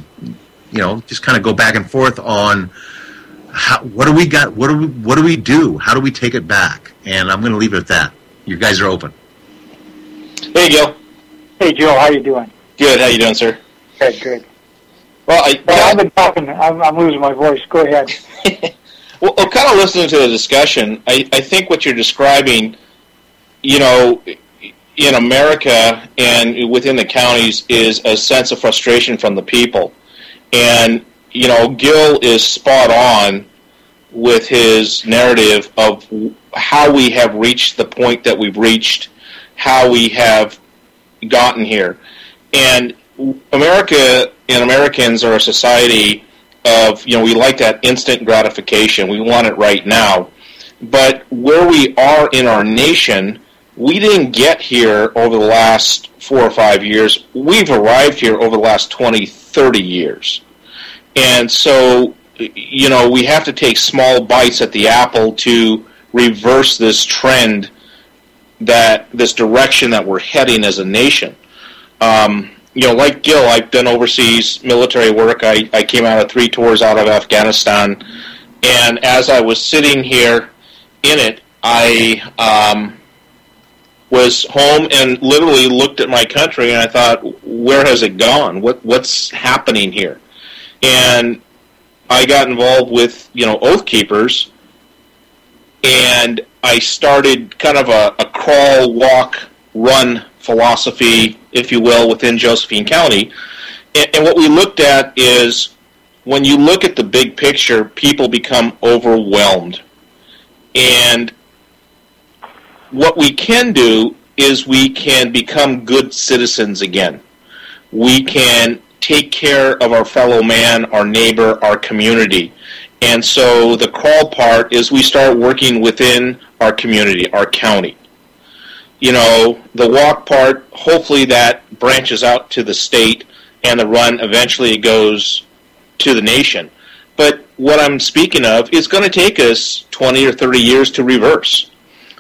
[SPEAKER 2] just kind of go back and forth on what do we got, what do we do, how do we take it back? And I'm going to leave it at that. You guys are open.
[SPEAKER 4] Hey, Gil.
[SPEAKER 5] Hey, Joe, how you doing?
[SPEAKER 4] Good. How you doing, sir?
[SPEAKER 5] Good.
[SPEAKER 4] Well,
[SPEAKER 5] I've been talking. I'm losing my voice. Go ahead.
[SPEAKER 4] Well, kind of listening to the discussion, I think what you're describing, in America and within the counties is a sense of frustration from the people. And, Gil is spot on with his narrative of how we have reached the point that we've reached, how we have gotten here. And America and Americans are a society of, we like that instant gratification. We want it right now. But where we are in our nation, we didn't get here over the last 4 or 5 years. We've arrived here over the last 20, 30 years. And so, we have to take small bites at the apple to reverse this trend, this direction that we're heading as a nation. Like Gil, I've done overseas military work. I came out of 3 tours out of Afghanistan. And as I was sitting here in it, I was home and literally looked at my country and I thought, where has it gone? What's happening here? And I got involved with, Oath Keepers, and I started kind of a crawl, walk, run philosophy, if you will, within Josephine County. And what we looked at is, when you look at the big picture, people become overwhelmed. And what we can do is we can become good citizens again. We can take care of our fellow man, our neighbor, our community. And so the crawl part is we start working within our community, our county. The walk part, hopefully that branches out to the state, and the run eventually goes to the nation. But what I'm speaking of is going to take us 20 or 30 years to reverse.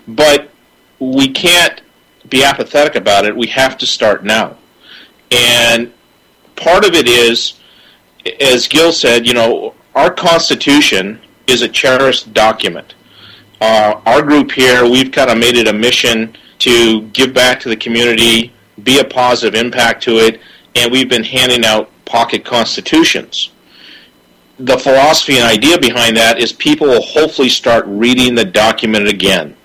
[SPEAKER 4] But we can't be apathetic about it. We have to start now. And part of it is, as Gil said, our Constitution is a cherished document. Our group here, we've kind of made it a mission to give back to the community, be a positive impact to it, and we've been handing out pocket constitutions. The philosophy and idea behind that is people will hopefully start reading the document again,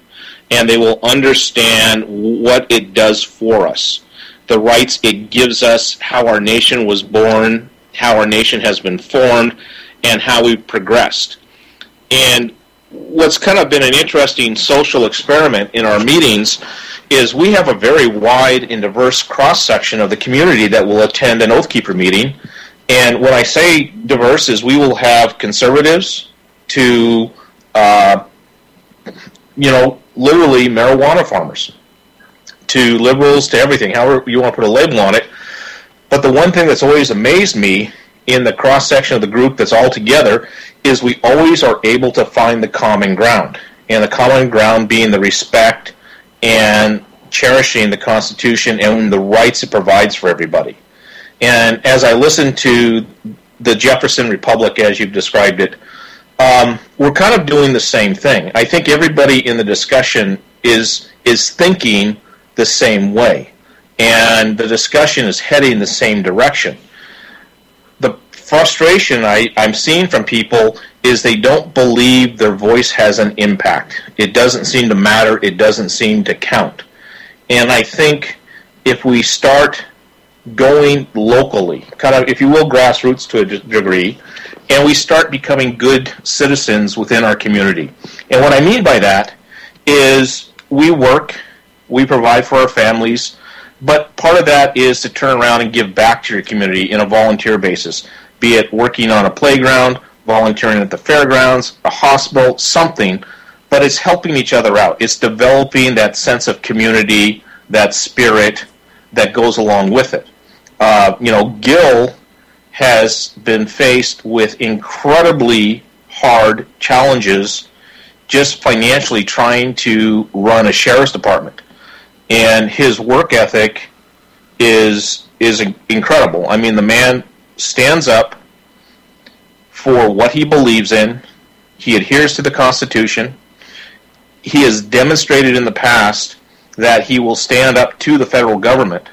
[SPEAKER 4] and they will understand what it does for us, the rights it gives us, how our nation was born, how our nation has been formed, and how we've progressed. And what's kind of been an interesting social experiment in our meetings is we have a very wide and diverse cross-section of the community that will attend an Oath Keeper meeting. And when I say diverse is we will have conservatives to, literally marijuana farmers, to liberals, to everything, however you want to put a label on it. But the one thing that's always amazed me in the cross-section of the group that's all together is we always are able to find the common ground. And the common ground being the respect and cherishing the Constitution and the rights it provides for everybody. And as I listen to the Jefferson Republic, as you've described it, we're kind of doing the same thing. I think everybody in the discussion is thinking the same way. And the discussion is heading the same direction. The frustration I'm seeing from people is they don't believe their voice has an impact. It doesn't seem to matter. It doesn't seem to count. And I think if we start going locally, kind of, if you will, grassroots to a degree, and we start becoming good citizens within our community. And what I mean by that is we work, we provide for our families, but part of that is to turn around and give back to your community in a volunteer basis, be it working on a playground, volunteering at the fairgrounds, a hospital, something, but it's helping each other out. It's developing that sense of community, that spirit that goes along with it. Gil has been faced with incredibly hard challenges just financially trying to run a sheriff's department. And his work ethic is incredible. I mean, the man stands up for what he believes in. He adheres to the Constitution. He has demonstrated in the past that he will stand up to the federal government,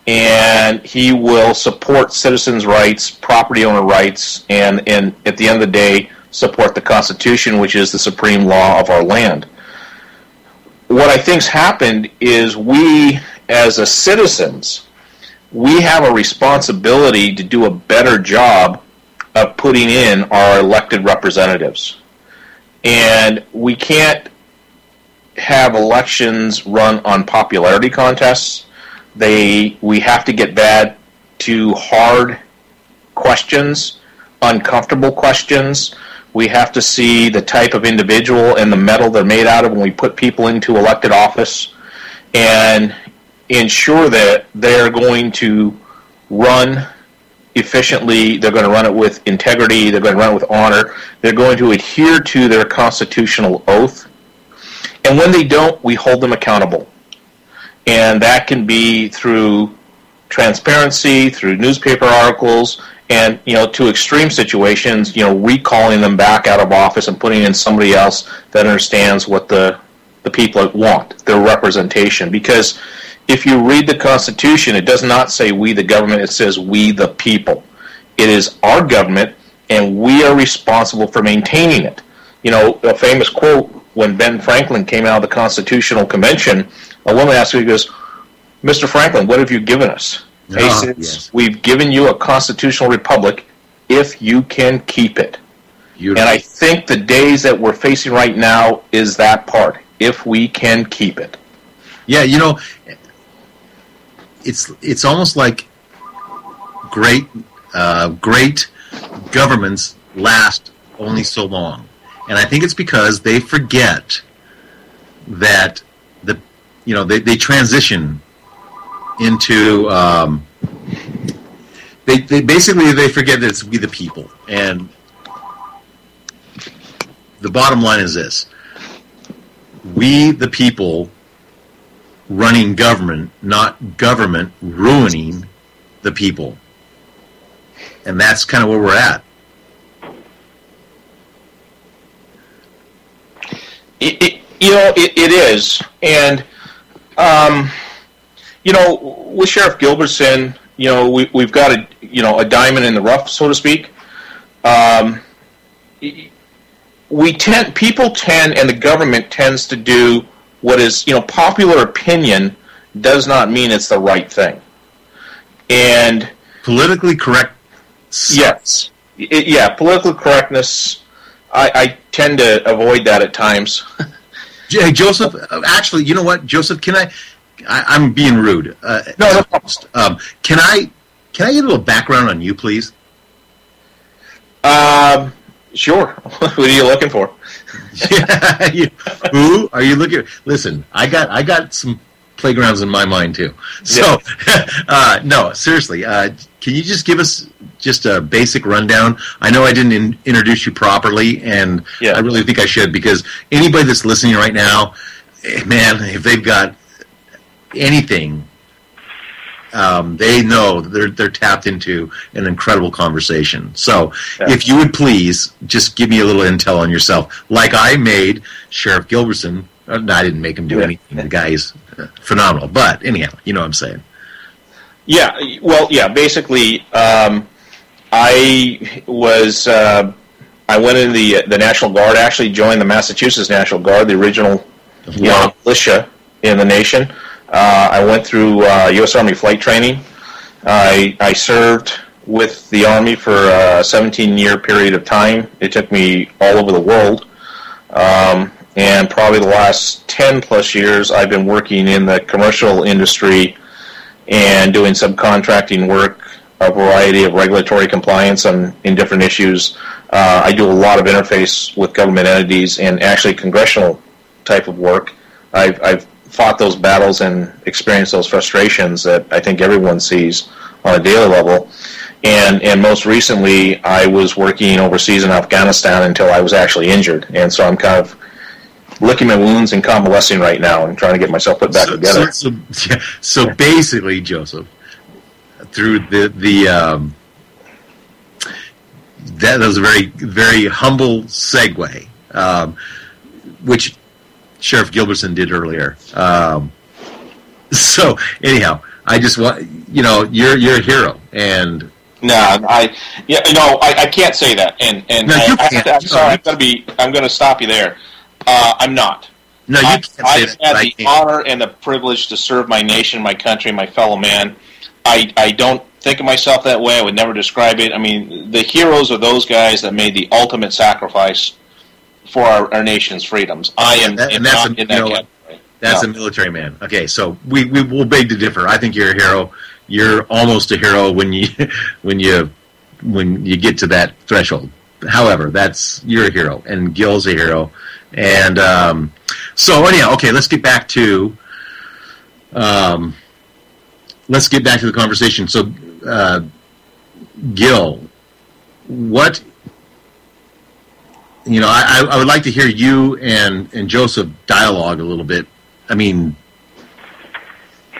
[SPEAKER 4] and he will support citizens' rights, property owner rights, and at the end of the day, support the Constitution, which is the supreme law of our land. What I think's happened is we, as a citizens, we have a responsibility to do a better job of putting in our elected representatives. And we can't have elections run on popularity contests. We have to get back to hard questions, uncomfortable questions. We have to see the type of individual and the metal they're made out of when we put people into elected office, and ensure that they're going to run efficiently, they're going to run it with integrity, they're going to run it with honor, they're going to adhere to their constitutional oath. And when they don't, we hold them accountable. And that can be through transparency, through newspaper articles, and, to extreme situations, recalling them back out of office and putting in somebody else that understands what the people want, their representation. Because if you read the Constitution, it does not say we the government, it says we the people. It is our government, and we are responsible for maintaining it. A famous quote, when Ben Franklin came out of the Constitutional Convention, a woman asked him, he goes, "Mr. Franklin, what have you given us?" He says, yes. "We've given you a constitutional republic if you can keep it." Beautiful. And I think the days that we're facing right now is that part, if we can keep it.
[SPEAKER 2] Yeah, it's almost like great governments last only so long. And I think it's because they forget that they transition into they basically forget that it's we the people. And the bottom line is this: we the people running government, not government ruining the people. And that's kind of where we're at.
[SPEAKER 4] It is. And, with Sheriff Gilbertson, we've got a diamond in the rough, so to speak. People tend, and the government tends to do what is, popular opinion does not mean it's the right thing. And
[SPEAKER 2] politically correct.
[SPEAKER 4] Yes. Political correctness, I tend to avoid that at times.
[SPEAKER 2] Hey, Joseph, actually, you know what, Joseph, I'm being rude.
[SPEAKER 4] No.
[SPEAKER 2] Can I get a little background on you, please?
[SPEAKER 4] Sure. Who are you looking for?
[SPEAKER 2] Who are you looking? Listen, I got some playgrounds in my mind too. So, no, seriously, can you just give us just a basic rundown? I know I didn't introduce you properly, and I really think I should, because anybody that's listening right now, man, if they've got anything, they know they're tapped into an incredible conversation. So if you would please just give me a little intel on yourself, like I made Sheriff Gilbertson. I didn't make him do anything. The guy is phenomenal. But anyhow, you know what I'm saying. Yeah, well,
[SPEAKER 4] basically, I went in the National Guard. I actually joined the Massachusetts National Guard, the original militia in the nation. I went through U.S. Army flight training, I served with the Army for a 17-year period of time. It took me all over the world. And probably the last 10 plus years, I've been working in the commercial industry and doing subcontracting work, a variety of regulatory compliance in different issues. I do a lot of interface with government entities and actually congressional type of work. I've fought those battles and experienced those frustrations that I think everyone sees on a daily level. And most recently, I was working overseas in Afghanistan until I was actually injured. And so I'm kind of licking my wounds and convalescing right now and trying to get myself put back together.
[SPEAKER 2] So basically, Joseph, through that was a very, very humble segue, which Sheriff Gilbertson did earlier. So anyhow, I just want you're a hero, and
[SPEAKER 4] I can't say that, and
[SPEAKER 2] no, you can't.
[SPEAKER 4] I'm sorry, I'm going to stop you there. I'm not.
[SPEAKER 2] No, you can't say that.
[SPEAKER 4] I've had the honor and the privilege to serve my nation, my country, my fellow man. I don't think of myself that way. I would never describe it. I mean, the heroes are those guys that made the ultimate sacrifice for our nation's freedoms. I am not in that category.
[SPEAKER 2] That's a military man. Okay, so we will beg to differ. I think you're a hero. You're almost a hero when you get to that threshold. However, you're a hero, and Gil's a hero. And so anyhow, okay, let's get back to the conversation. So, Gil, what I would like to hear you and Joseph dialogue a little bit. I mean,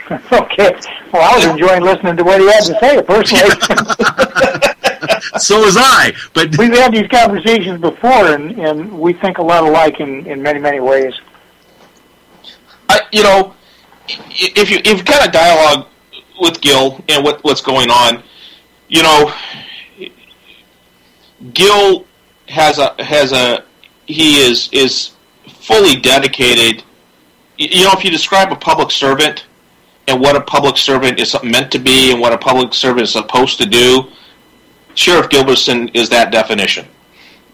[SPEAKER 5] okay. Well, I was enjoying listening to what he had to say personally.
[SPEAKER 2] So was I, but
[SPEAKER 5] we've had these conversations before, and we think a lot alike in many, many ways.
[SPEAKER 4] If you kind of dialogue with Gil and what's going on, Gil he is fully dedicated. If you describe a public servant and what a public servant is meant to be and what a public servant is supposed to do, Sheriff Gilbertson is that definition.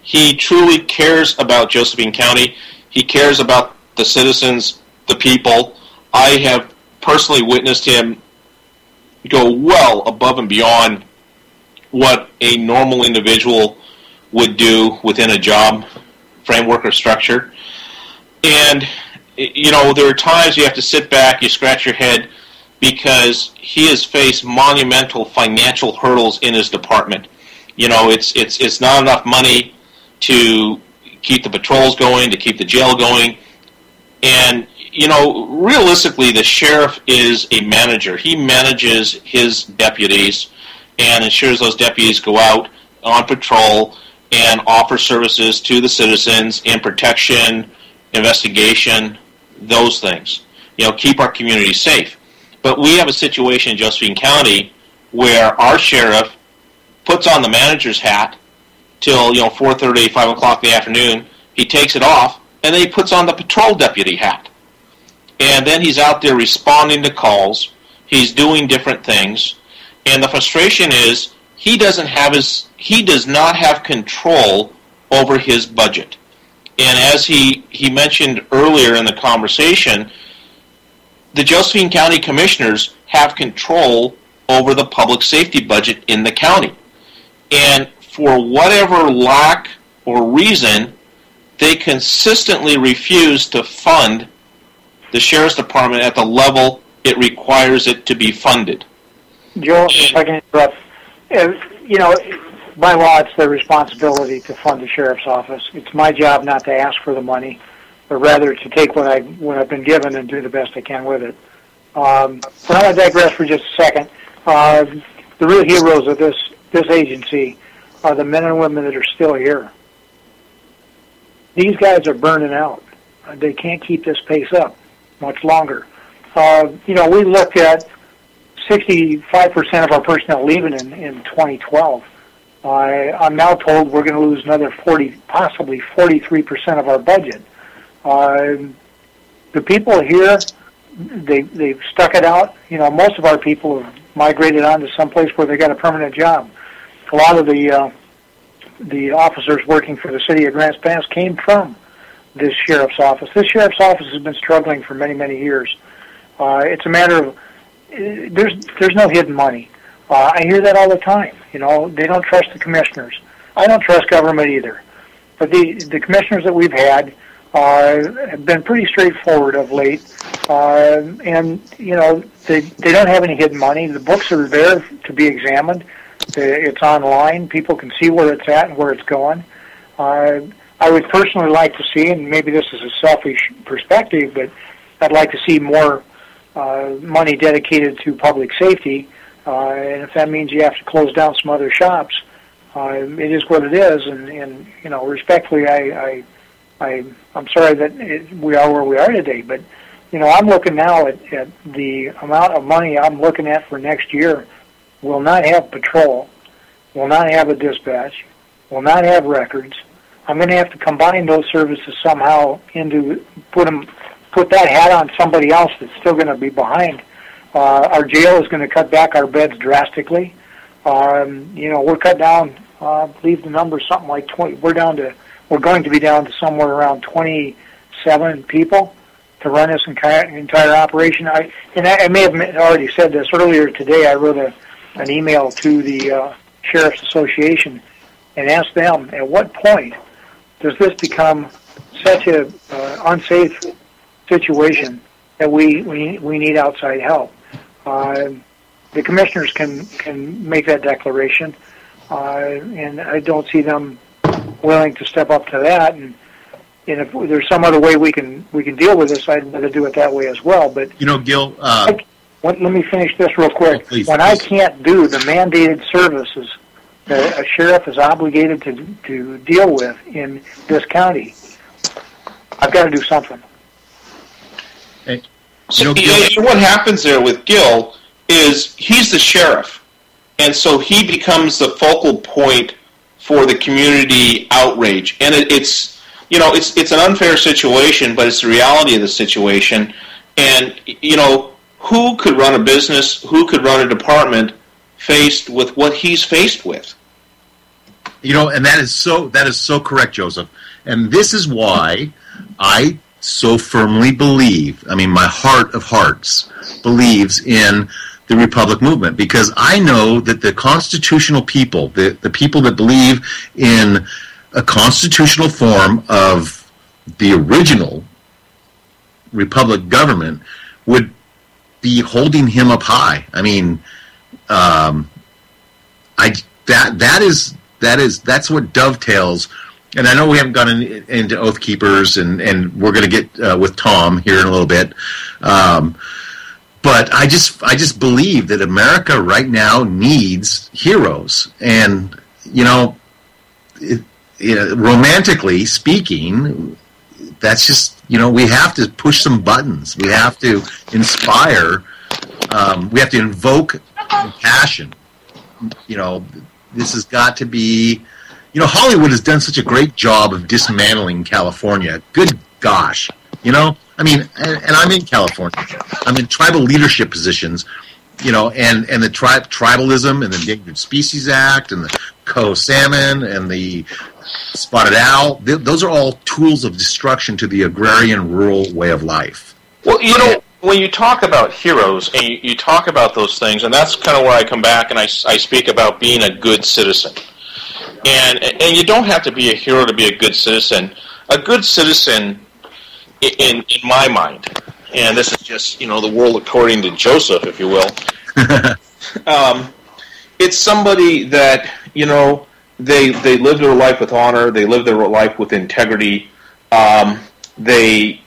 [SPEAKER 4] He truly cares about Josephine County. He cares about the citizens, the people. I have personally witnessed him go well above and beyond what a normal individual would do within a job framework or structure. And, there are times you have to sit back, you scratch your head, because he has faced monumental financial hurdles in his department. It's not enough money to keep the patrols going, to keep the jail going. And, realistically, the sheriff is a manager. He manages his deputies and ensures those deputies go out on patrol and offer services to the citizens in protection, investigation, those things. Keep our community safe. But we have a situation in Josephine County where our sheriff puts on the manager's hat till 4:30, 5 o'clock in the afternoon. He takes it off, and then he puts on the patrol deputy hat. And then he's out there responding to calls. He's doing different things. And the frustration is he does not have control over his budget. And as he mentioned earlier in the conversation, the Josephine County Commissioners have control over the public safety budget in the county. And for whatever lack or reason, they consistently refuse to fund the Sheriff's Department at the level it requires it to be funded.
[SPEAKER 5] Joe, if I can interrupt, by law it's their responsibility to fund the Sheriff's Office. It's my job not to ask for the money, but rather to take what I've been given and do the best I can with it. So I'm going to digress for just a second. The real heroes of this agency are the men and women that are still here. These guys are burning out. They can't keep this pace up much longer. We looked at 65% of our personnel leaving in 2012. I'm now told we're going to lose another 40, possibly 43% of our budget. The people here, they've stuck it out. Most of our people have migrated on to someplace where they got a permanent job. A lot of the officers working for the city of Grants Pass came from this sheriff's office. This sheriff's office has been struggling for many, many years. It's a matter of there's no hidden money. I hear that all the time. You know, they don't trust the commissioners. I don't trust government either. But the commissioners that we've had have been pretty straightforward of late. And, you know, they don't have any hidden money. The books are there to be examined. It's online. People can see where it's at and where it's going. I would personally like to see, and maybe this is a selfish perspective, but I'd like to see more money dedicated to public safety. And if that means you have to close down some other shops, it is what it is. And you know, respectfully, I'm sorry that we are where we are today. But you know, I'm looking now at the amount of money I'm looking at for next year. Will not have patrol, will not have a dispatch, will not have records. I'm going to have to combine those services somehow into put that hat on somebody else that's still going to be behind. Our jail is going to cut back our beds drastically. You know, we're cut down. I believe the number is something like 20. We're going to be down to somewhere around 27 people to run this entire operation. I may have already said this earlier today. I wrote an email to the Sheriff's Association and asked them, at what point does this become such a unsafe situation that we need outside help? The commissioners can make that declaration, and I don't see them willing to step up to that. And if there's some other way we can deal with this, I'd rather do it that way as well. But
[SPEAKER 2] you know, Gil.
[SPEAKER 5] Let me finish this real quick.
[SPEAKER 2] Please.
[SPEAKER 5] I can't do the mandated services that a sheriff is obligated to deal with in this county, I've got to do something.
[SPEAKER 2] Hey,
[SPEAKER 4] so what happens there with Gil is he's the sheriff, and so he becomes the focal point for the community outrage, and it's an unfair situation, but it's the reality of the situation. And you know, who could run a business, who could run a department faced with what he's faced with?
[SPEAKER 2] You know, and that is so correct, Joseph. And this is why I so firmly believe, I mean, my heart of hearts believes in the Republic movement, because I know that the constitutional people, the people that believe in a constitutional form of the original Republic government would be holding him up high. I mean, that's what dovetails. And I know we haven't gotten into Oath Keepers, and we're going to get with Tom here in a little bit. But I just believe that America right now needs heroes, and you know, romantically speaking, that's just, you know, we have to push some buttons. We have to inspire. We have to invoke passion. You know, this has got to be. You know, Hollywood has done such a great job of dismantling California. Good gosh, you know. I mean, and I'm in California. I'm in tribal leadership positions. You know, and the tribalism and the Endangered Species Act and the Coho salmon and the spotted owl. Those are all tools of destruction to the agrarian rural way of life.
[SPEAKER 4] Well, you know, when you talk about heroes and you talk about those things, and that's kind of where I come back and I speak about being a good citizen. And you don't have to be a hero to be a good citizen. A good citizen, in my mind, and this is just, you know, the world according to Joseph, if you will, it's somebody that, you know, they live their life with honor, they live their life with integrity, they,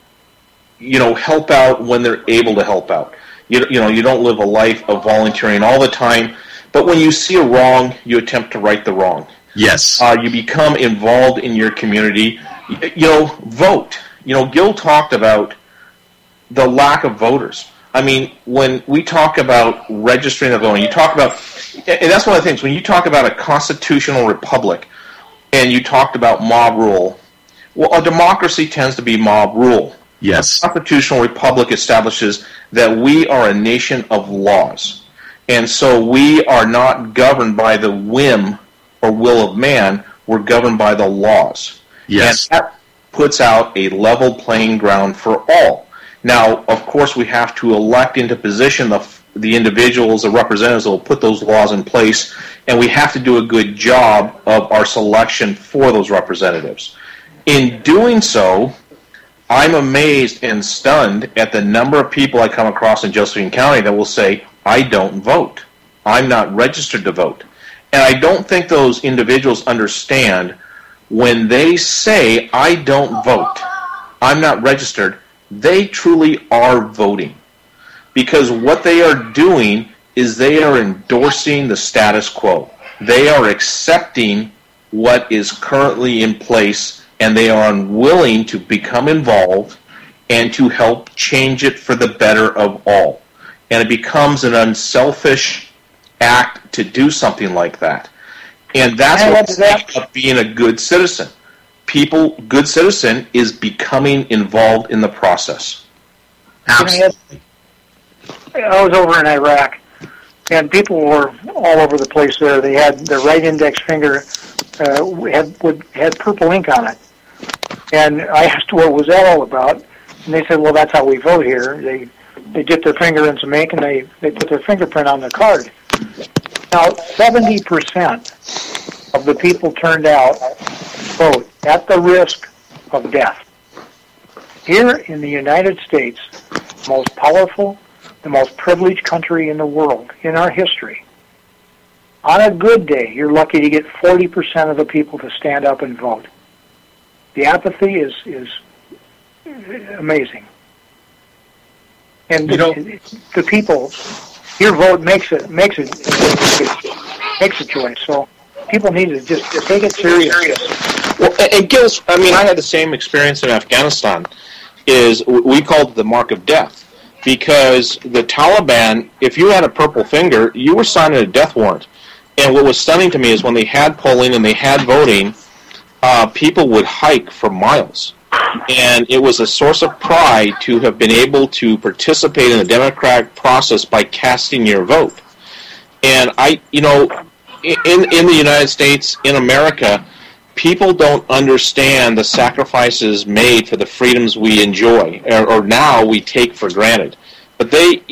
[SPEAKER 4] you know, help out when they're able to help out. You know, you don't live a life of volunteering all the time, but when you see a wrong, you attempt to right the wrong.
[SPEAKER 2] Yes.
[SPEAKER 4] You become involved in your community. You know, vote. You know, Gil talked about the lack of voters. I mean, when we talk about registering the voting, you talk about, and that's one of the things, when you talk about a constitutional republic and you talked about mob rule, well, a democracy tends to be mob rule.
[SPEAKER 2] Yes.
[SPEAKER 4] A constitutional republic establishes that we are a nation of laws. And so we are not governed by the whim or will of man. We're governed by the laws.
[SPEAKER 2] Yes.
[SPEAKER 4] And that puts out a level playing ground for all. Now, of course, we have to elect into position the individuals, the representatives that will put those laws in place, and we have to do a good job of our selection for those representatives. In doing so, I'm amazed and stunned at the number of people I come across in Josephine County that will say, I don't vote. I'm not registered to vote. And I don't think those individuals understand when they say, I don't vote, I'm not registered, they truly are voting. Because what they are doing is they are endorsing the status quo. They are accepting what is currently in place, and they are unwilling to become involved and to help change it for the better of all. And it becomes an unselfish act to do something like that. And that's what's up being a good citizen. Good citizen is becoming involved in the process.
[SPEAKER 2] Absolutely.
[SPEAKER 5] I was over in Iraq, and people were all over the place there. They had their right index finger had purple ink on it. And I asked what was that all about, and they said, well, that's how we vote here. They dip their finger in some ink, and they put their fingerprint on the card. Now, 70% of the people turned out vote at the risk of death. Here in the United States, the most powerful, the most privileged country in the world, in our history, on a good day, you're lucky to get 40% of the people to stand up and vote. The apathy is amazing. And the people, your vote makes a choice. So people need to just take it serious.
[SPEAKER 4] Well, and Gil's, I mean, I had the same experience in Afghanistan. We called it the mark of death, because the Taliban, if you had a purple finger, you were signing a death warrant. And what was stunning to me is when they had polling and they had voting, people would hike for miles. And it was a source of pride to have been able to participate in the democratic process by casting your vote. And in the United States, in America, people don't understand the sacrifices made for the freedoms we enjoy, or now we take for granted. But they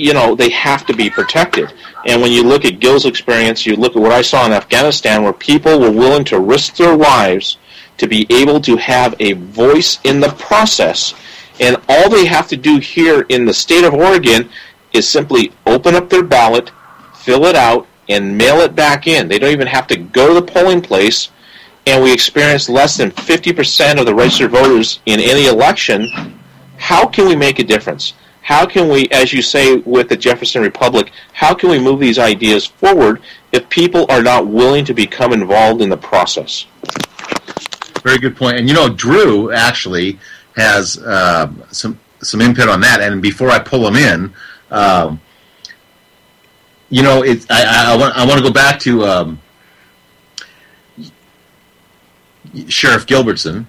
[SPEAKER 4] have to be protected. And when you look at Gil's experience, you look at what I saw in Afghanistan, where people were willing to risk their lives to be able to have a voice in the process. And all they have to do here in the state of Oregon is simply open up their ballot, fill it out, and mail it back in. They don't even have to go to the polling place. And we experience less than 50% of the registered voters in any election. How can we make a difference? How can we, as you say with the Jefferson Republic, how can we move these ideas forward if people are not willing to become involved in the process?
[SPEAKER 2] Very good point. And Drew actually has some input on that. And before I pull him in, I want to go back to Sheriff Gilbertson.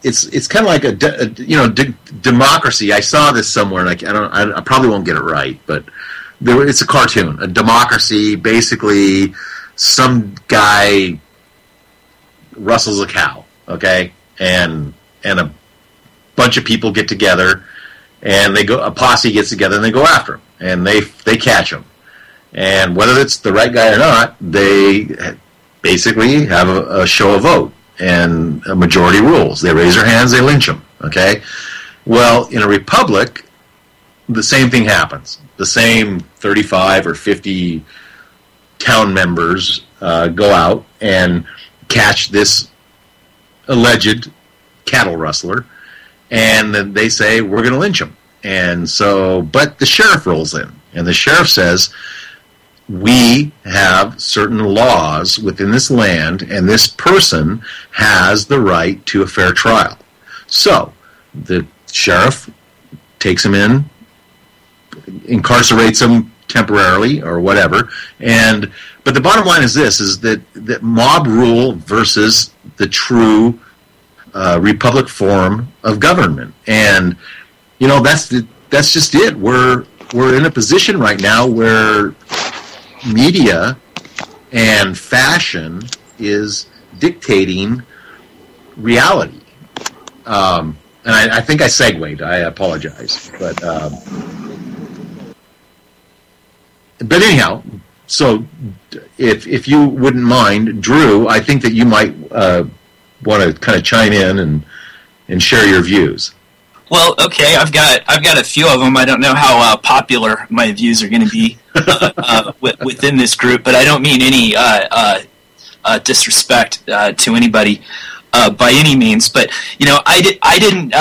[SPEAKER 2] It's kind of like a democracy. I saw this somewhere, and I probably won't get it right, but it's a cartoon. A democracy, basically, some guy rustles a cow, okay, and a bunch of people get together, and a posse gets together, and they go after him, and they catch him, and whether it's the right guy or not, they basically have a show of vote. And a majority rules. They raise their hands, they lynch them. Okay? Well, in a republic, the same thing happens. The same 35 or 50 town members go out and catch this alleged cattle rustler, and then they say, we're going to lynch him. And so, but the sheriff rolls in, and the sheriff says, we have certain laws within this land, and this person has the right to a fair trial. So the sheriff takes him in, incarcerates him temporarily or whatever. But the bottom line is this: is that mob rule versus the true republic form of government, and that's just it. We're in a position right now where media and fashion is dictating reality. And I think I segued. I apologize, but anyhow, so if you wouldn't mind, Drew, I think that you might want to kind of chime in and share your views.
[SPEAKER 3] Well, okay, I've got a few of them. I don't know how popular my views are going to be within this group, but I don't mean any disrespect to anybody by any means. But I didn't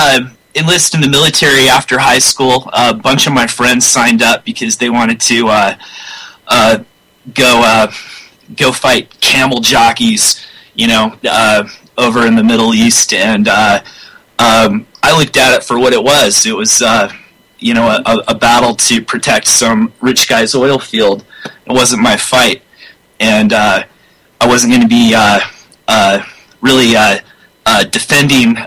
[SPEAKER 3] enlist in the military after high school. A bunch of my friends signed up because they wanted to go fight camel jockeys, over in the Middle East, and I looked at it for what it was. It was, a battle to protect some rich guy's oil field. It wasn't my fight, and I wasn't going to be really defending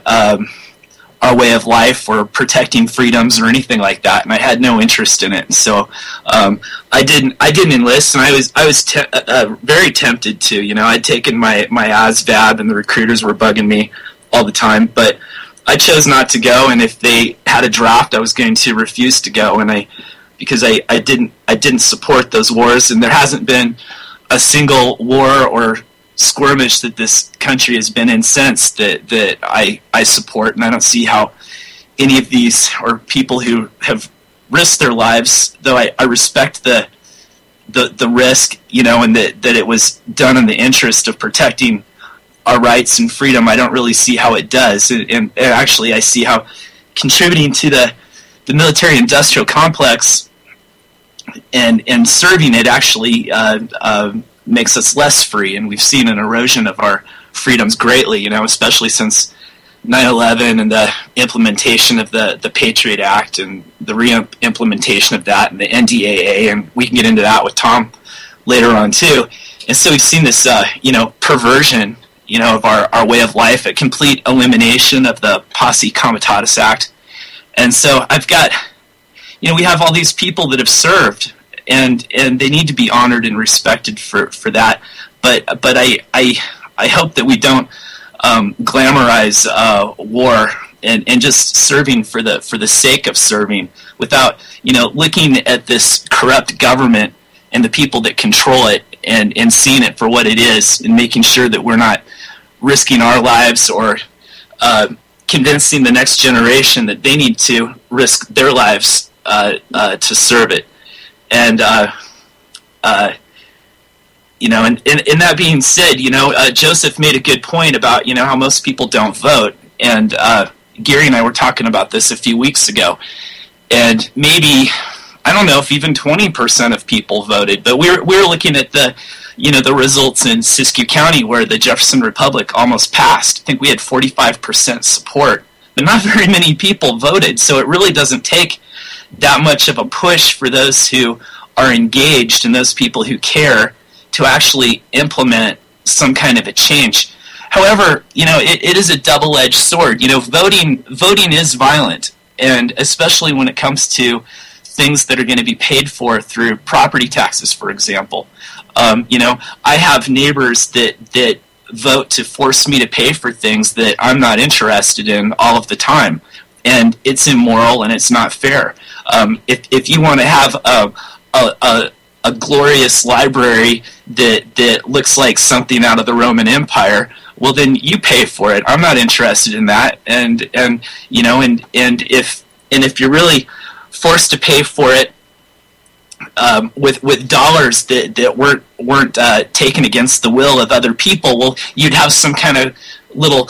[SPEAKER 3] our way of life or protecting freedoms or anything like that, and I had no interest in it. So I didn't enlist, and I was very tempted to. I'd taken my ASVAB, and the recruiters were bugging me all the time, but I chose not to go. And if they had a draft, I was going to refuse to go, because I didn't support those wars, and there hasn't been a single war or skirmish that this country has been in since that I support, and I don't see how any of these, or people who have risked their lives, though I respect the risk, and that it was done in the interest of protecting our rights and freedom. I don't really see how it does, and actually I see how contributing to the military-industrial complex and serving it actually makes us less free, and we've seen an erosion of our freedoms greatly, especially since 9/11 and the implementation of the Patriot Act and the re-implementation of that and the NDAA, and we can get into that with Tom later on too. And so we've seen this, perversion, of our way of life, a complete elimination of the Posse Comitatus Act. And so I've got, we have all these people that have served, and they need to be honored and respected for that. But I hope that we don't glamorize war and just serving for the sake of serving, without looking at this corrupt government and the people that control it and seeing it for what it is, and making sure that we're not risking our lives or convincing the next generation that they need to risk their lives to serve it. And and that being said, Joseph made a good point about how most people don't vote, and Gary and I were talking about this a few weeks ago, and maybe, I don't know if even 20% of people voted, but we're looking at the results in Siskiyou County, where the Jefferson Republic almost passed. I think we had 45% support, but not very many people voted, so it really doesn't take that much of a push for those who are engaged and those people who care to actually implement some kind of a change. However, it is a double-edged sword. Voting is violent, and especially when it comes to things that are going to be paid for through property taxes, for example. I have neighbors that vote to force me to pay for things that I'm not interested in all of the time, and it's immoral and it's not fair. If you want to have a glorious library that looks like something out of the Roman Empire, well, then you pay for it. I'm not interested in that. And if you're really forced to pay for it with dollars that weren't taken against the will of other people, well, you'd have some kind of little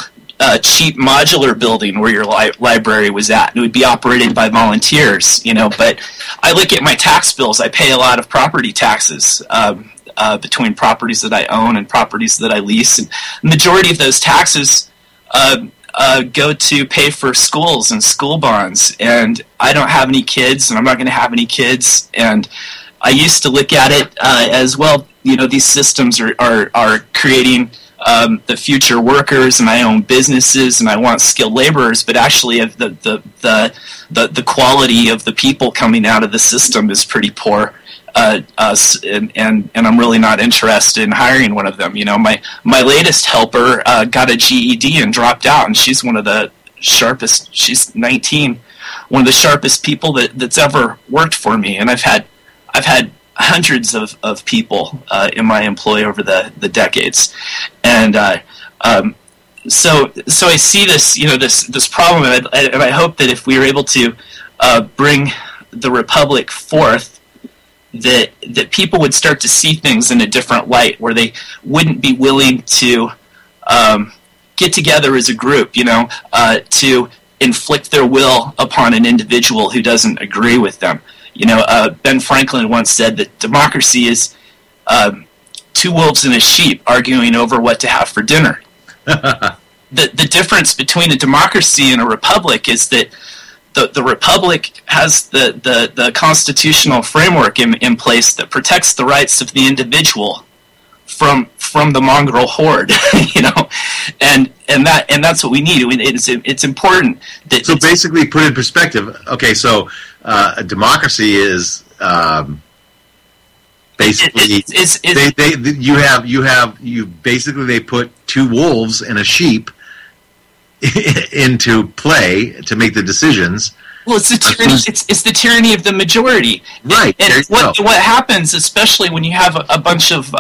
[SPEAKER 3] cheap modular building where your library was at, and it would be operated by volunteers, But I look at my tax bills. I pay a lot of property taxes between properties that I own and properties that I lease, and the majority of those taxes go to pay for schools and school bonds. And I don't have any kids, and I'm not going to have any kids. And I used to look at it as well. These systems are creating the future workers, and I own businesses, and I want skilled laborers, but actually the quality of the people coming out of the system is pretty poor. and I'm really not interested in hiring one of them. You know, my latest helper got a GED and dropped out, and she's one of the sharpest. She's 19, one of the sharpest people that's ever worked for me. And I've had hundreds of people in my employ over the decades, and so I see this, you know, this problem, and I hope that if we are able to bring the Republic forth, that people would start to see things in a different light, where they wouldn't be willing to get together as a group, you know, to inflict their will upon an individual who doesn't agree with them. You know, Ben Franklin once said that democracy is two wolves and a sheep arguing over what to have for dinner. The difference between a democracy and a republic is that the republic has the constitutional framework in place that protects the rights of the individual from the mongrel horde, you know, and that's what we need. It's important that. So
[SPEAKER 2] basically, put in perspective. Okay, so a democracy is basically they put two wolves and a sheep into play to make the decisions.
[SPEAKER 3] Well, it's the tyranny. It's the tyranny of the majority,
[SPEAKER 2] right?
[SPEAKER 3] And what happens, especially when you have a bunch of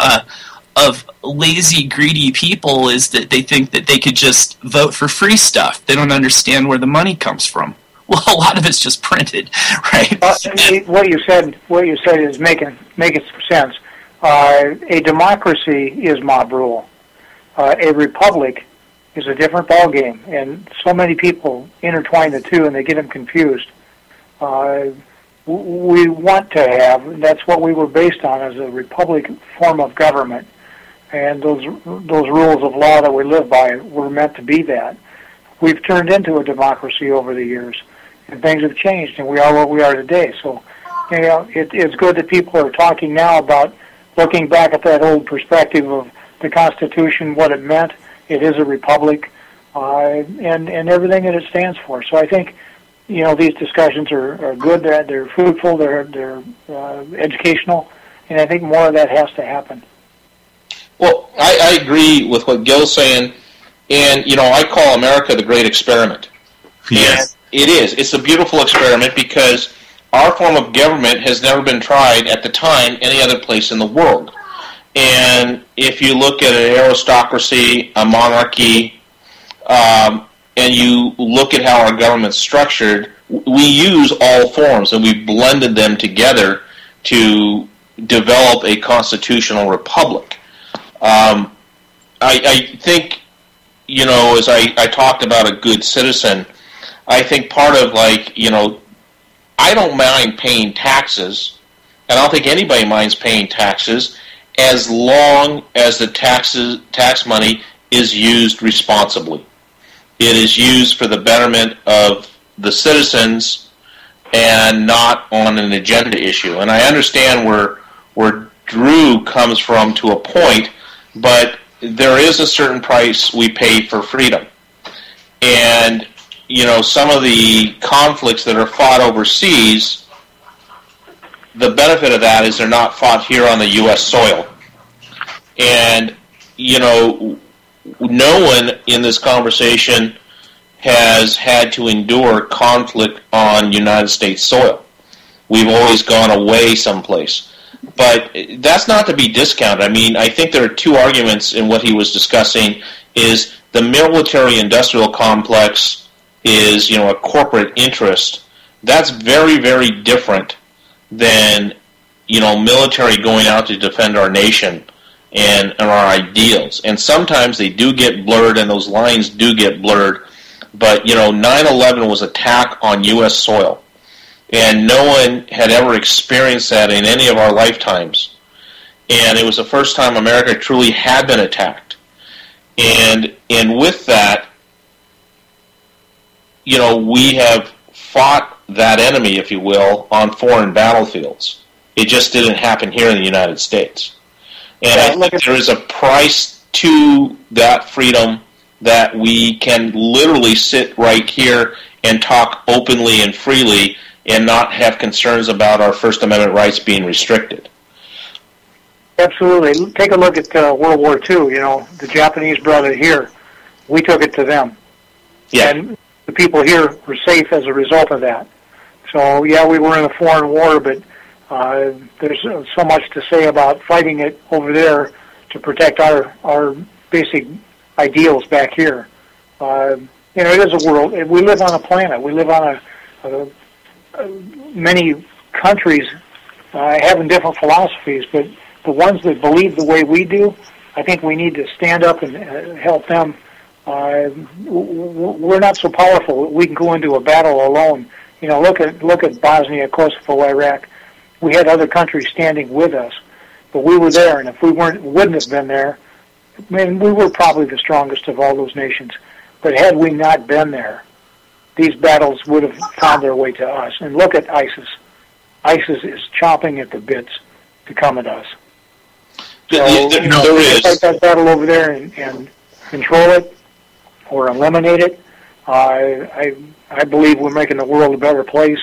[SPEAKER 3] lazy, greedy people, is that they think that they could just vote for free stuff. They don't understand where the money comes from. Well, a lot of it's just printed, right?
[SPEAKER 5] What you said is making sense. A democracy is mob rule. A republic is a different ballgame, and so many people intertwine the two, and they get them confused. We want to have, and that's what we were based on, as a republic form of government, and those rules of law that we live by were meant to be that. We've turned into a democracy over the years, and things have changed, and we are what we are today. So, you know, it's good that people are talking now about looking back at that old perspective of the Constitution, what it meant. It is a republic, and everything that it stands for. So I think, you know, these discussions are good. They're fruitful. They're educational, and I think more of that has to happen.
[SPEAKER 4] Well, I agree with what Gil's saying, and you know, I call America the Great Experiment.
[SPEAKER 2] Yes,
[SPEAKER 4] and it is. It's a beautiful experiment because our form of government has never been tried at the time any other place in the world. And if you look at an aristocracy, a monarchy, and you look at how our government's structured, we use all forms, and we've blended them together to develop a constitutional republic. I think, you know, as I talked about a good citizen, I think part of, like, you know, I don't mind paying taxes, and I don't think anybody minds paying taxes, as long as the tax money is used responsibly. It is used for the betterment of the citizens and not on an agenda issue. And I understand where Drew comes from to a point, but there is a certain price we pay for freedom. And, you know, some of the conflicts that are fought overseas, the benefit of that is they're not fought here on the U.S. soil. And, you know, no one in this conversation has had to endure conflict on United States soil. We've always gone away someplace. But that's not to be discounted. I mean, I think there are two arguments in what he was discussing. Is the military-industrial complex is, you know, a corporate interest. That's very, very different than, you know, military going out to defend our nation and our ideals. And sometimes they do get blurred, and those lines do get blurred. But, you know, 9/11 was an attack on U.S. soil. And no one had ever experienced that in any of our lifetimes. And it was the first time America truly had been attacked. And with that, you know, we have fought that enemy, if you will, on foreign battlefields. It just didn't happen here in the United States. And I think there is a price to that freedom that we can literally sit right here and talk openly and freely and not have concerns about our First Amendment rights being restricted.
[SPEAKER 5] Absolutely. Take a look at World War II. You know, the Japanese brought it here. We took it to them.
[SPEAKER 4] Yeah.
[SPEAKER 5] And the people here were safe as a result of that. So, yeah, we were in a foreign war, but there's so much to say about fighting it over there to protect our basic ideals back here. You know, it is a world. We live on a planet. We live on many countries having different philosophies, but the ones that believe the way we do, I think we need to stand up and help them. We're not so powerful. We can go into a battle alone. You know, look at Bosnia, Kosovo, Iraq. We had other countries standing with us, but we were there, and if we wouldn't have been there, I mean, we were probably the strongest of all those nations. But had we not been there, these battles would have found their way to us. And look at ISIS. ISIS is chomping at the bits to come at us. So, you know, if we fight that battle over there and control it or eliminate it, I believe we're making the world a better place.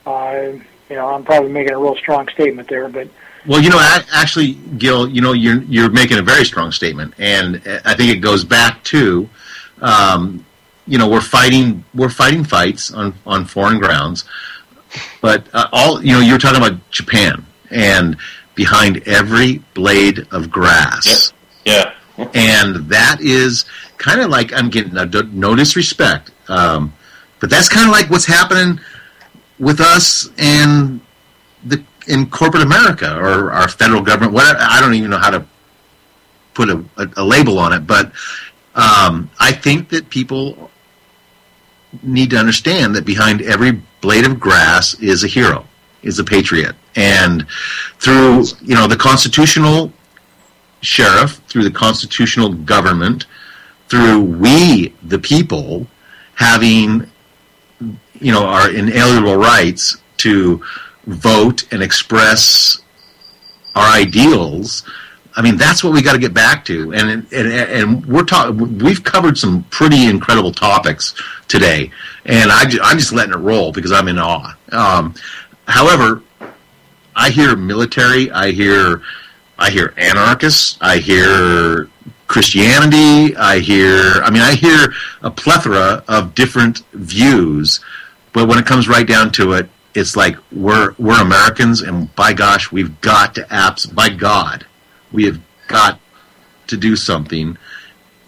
[SPEAKER 5] You know, I'm probably making a real strong statement there, but.
[SPEAKER 2] Well, you know, actually, Gil, you know, you're making a very strong statement, and I think it goes back to, you know, we're fighting fights on foreign grounds, but you know, you're talking about Japan, and behind every blade of grass,
[SPEAKER 4] yeah,
[SPEAKER 2] and that is kind of like, I'm getting no disrespect, but that's kind of like what's happening with us and in corporate America or our federal government. Whatever, I don't even know how to put a label on it, but I think that people need to understand that behind every blade of grass is a hero, is a patriot. And through, you know, the constitutional sheriff, through the constitutional government, through we, the people, having, you know, our inalienable rights to vote and express our ideals. I mean, that's what we got to get back to, and we've covered some pretty incredible topics today, and I'm just letting it roll because I'm in awe. However, I hear military, I hear anarchists, I hear Christianity, I hear a plethora of different views, but when it comes right down to it, it's like we're Americans, and by gosh, we've got to by God, we have got to do something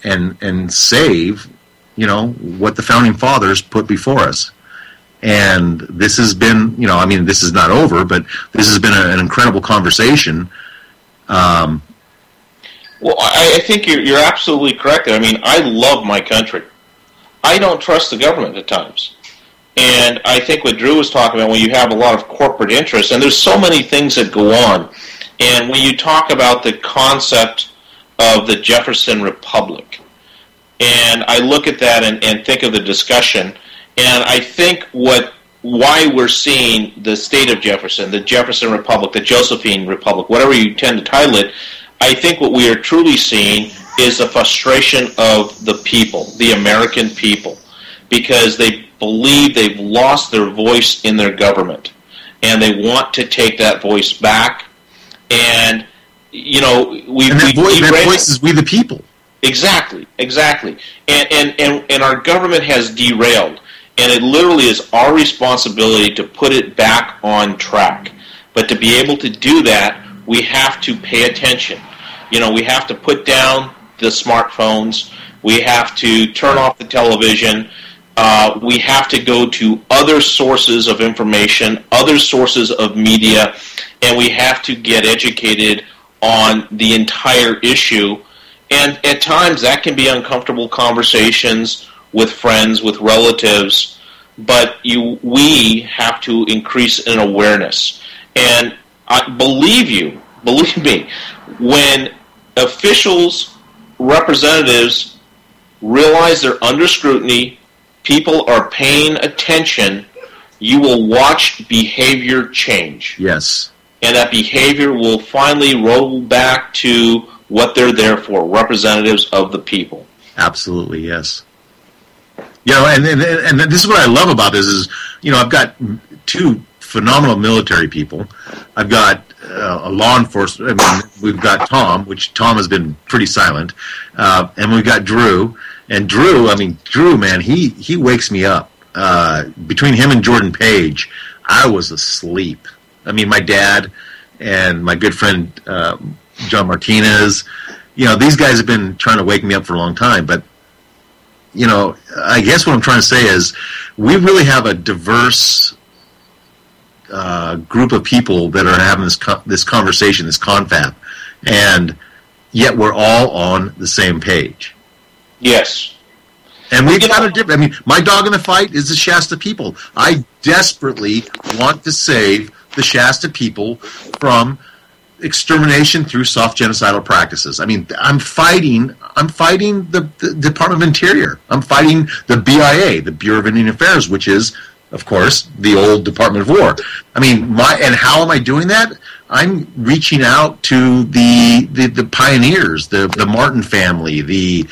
[SPEAKER 2] and save, you know, what the founding fathers put before us. And this has been, you know, I mean, this is not over, but this has been an incredible conversation.
[SPEAKER 4] Well, I think you're absolutely correct. I mean, I love my country. I don't trust the government at times. And I think what Drew was talking about, when you have a lot of corporate interests, and there's so many things that go on, and when you talk about the concept of the Jefferson Republic, and I look at that and think of the discussion, and I think why we're seeing the state of Jefferson, the Jefferson Republic, the Josephine Republic, whatever you tend to title it, I think what we are truly seeing is the frustration of the people, the American people, because they believe they've lost their voice in their government, and they want to take that voice back. And, you know,
[SPEAKER 2] that voice is we the people.
[SPEAKER 4] Exactly. And our government has derailed, and it literally is our responsibility to put it back on track. But to be able to do that, we have to pay attention. You know, we have to put down the smartphones. We have to turn off the television. We have to go to other sources of information, other sources of media, and we have to get educated on the entire issue. And at times that can be uncomfortable conversations with friends, with relatives, but we have to increase in awareness. And believe me, when officials, representatives realize they're under scrutiny, people are paying attention, you will watch behavior change.
[SPEAKER 2] Yes.
[SPEAKER 4] And that behavior will finally roll back to what they're there for, representatives of the people.
[SPEAKER 2] Absolutely, yes. You know, and this is what I love about this is, you know, I've got two phenomenal military people. I've got a law enforcement. I mean, we've got Tom, which Tom has been pretty silent, and we've got Drew. And Drew, man, he wakes me up. Between him and Jordan Page, I was asleep. I mean, my dad and my good friend John Martinez, these guys have been trying to wake me up for a long time. But I guess what I'm trying to say is we really have a diverse group of people that are having this conversation, this confab, and yet we're all on the same page.
[SPEAKER 4] Yes.
[SPEAKER 2] And we've got a different. I mean, my dog in the fight is the Shasta people. I desperately want to save the Shasta people from extermination through soft genocidal practices. I mean, I'm fighting the Department of Interior. I'm fighting the BIA, the Bureau of Indian Affairs, which is, of course, the old Department of War. I mean, and how am I doing that? I'm reaching out to the pioneers, the Martin family, the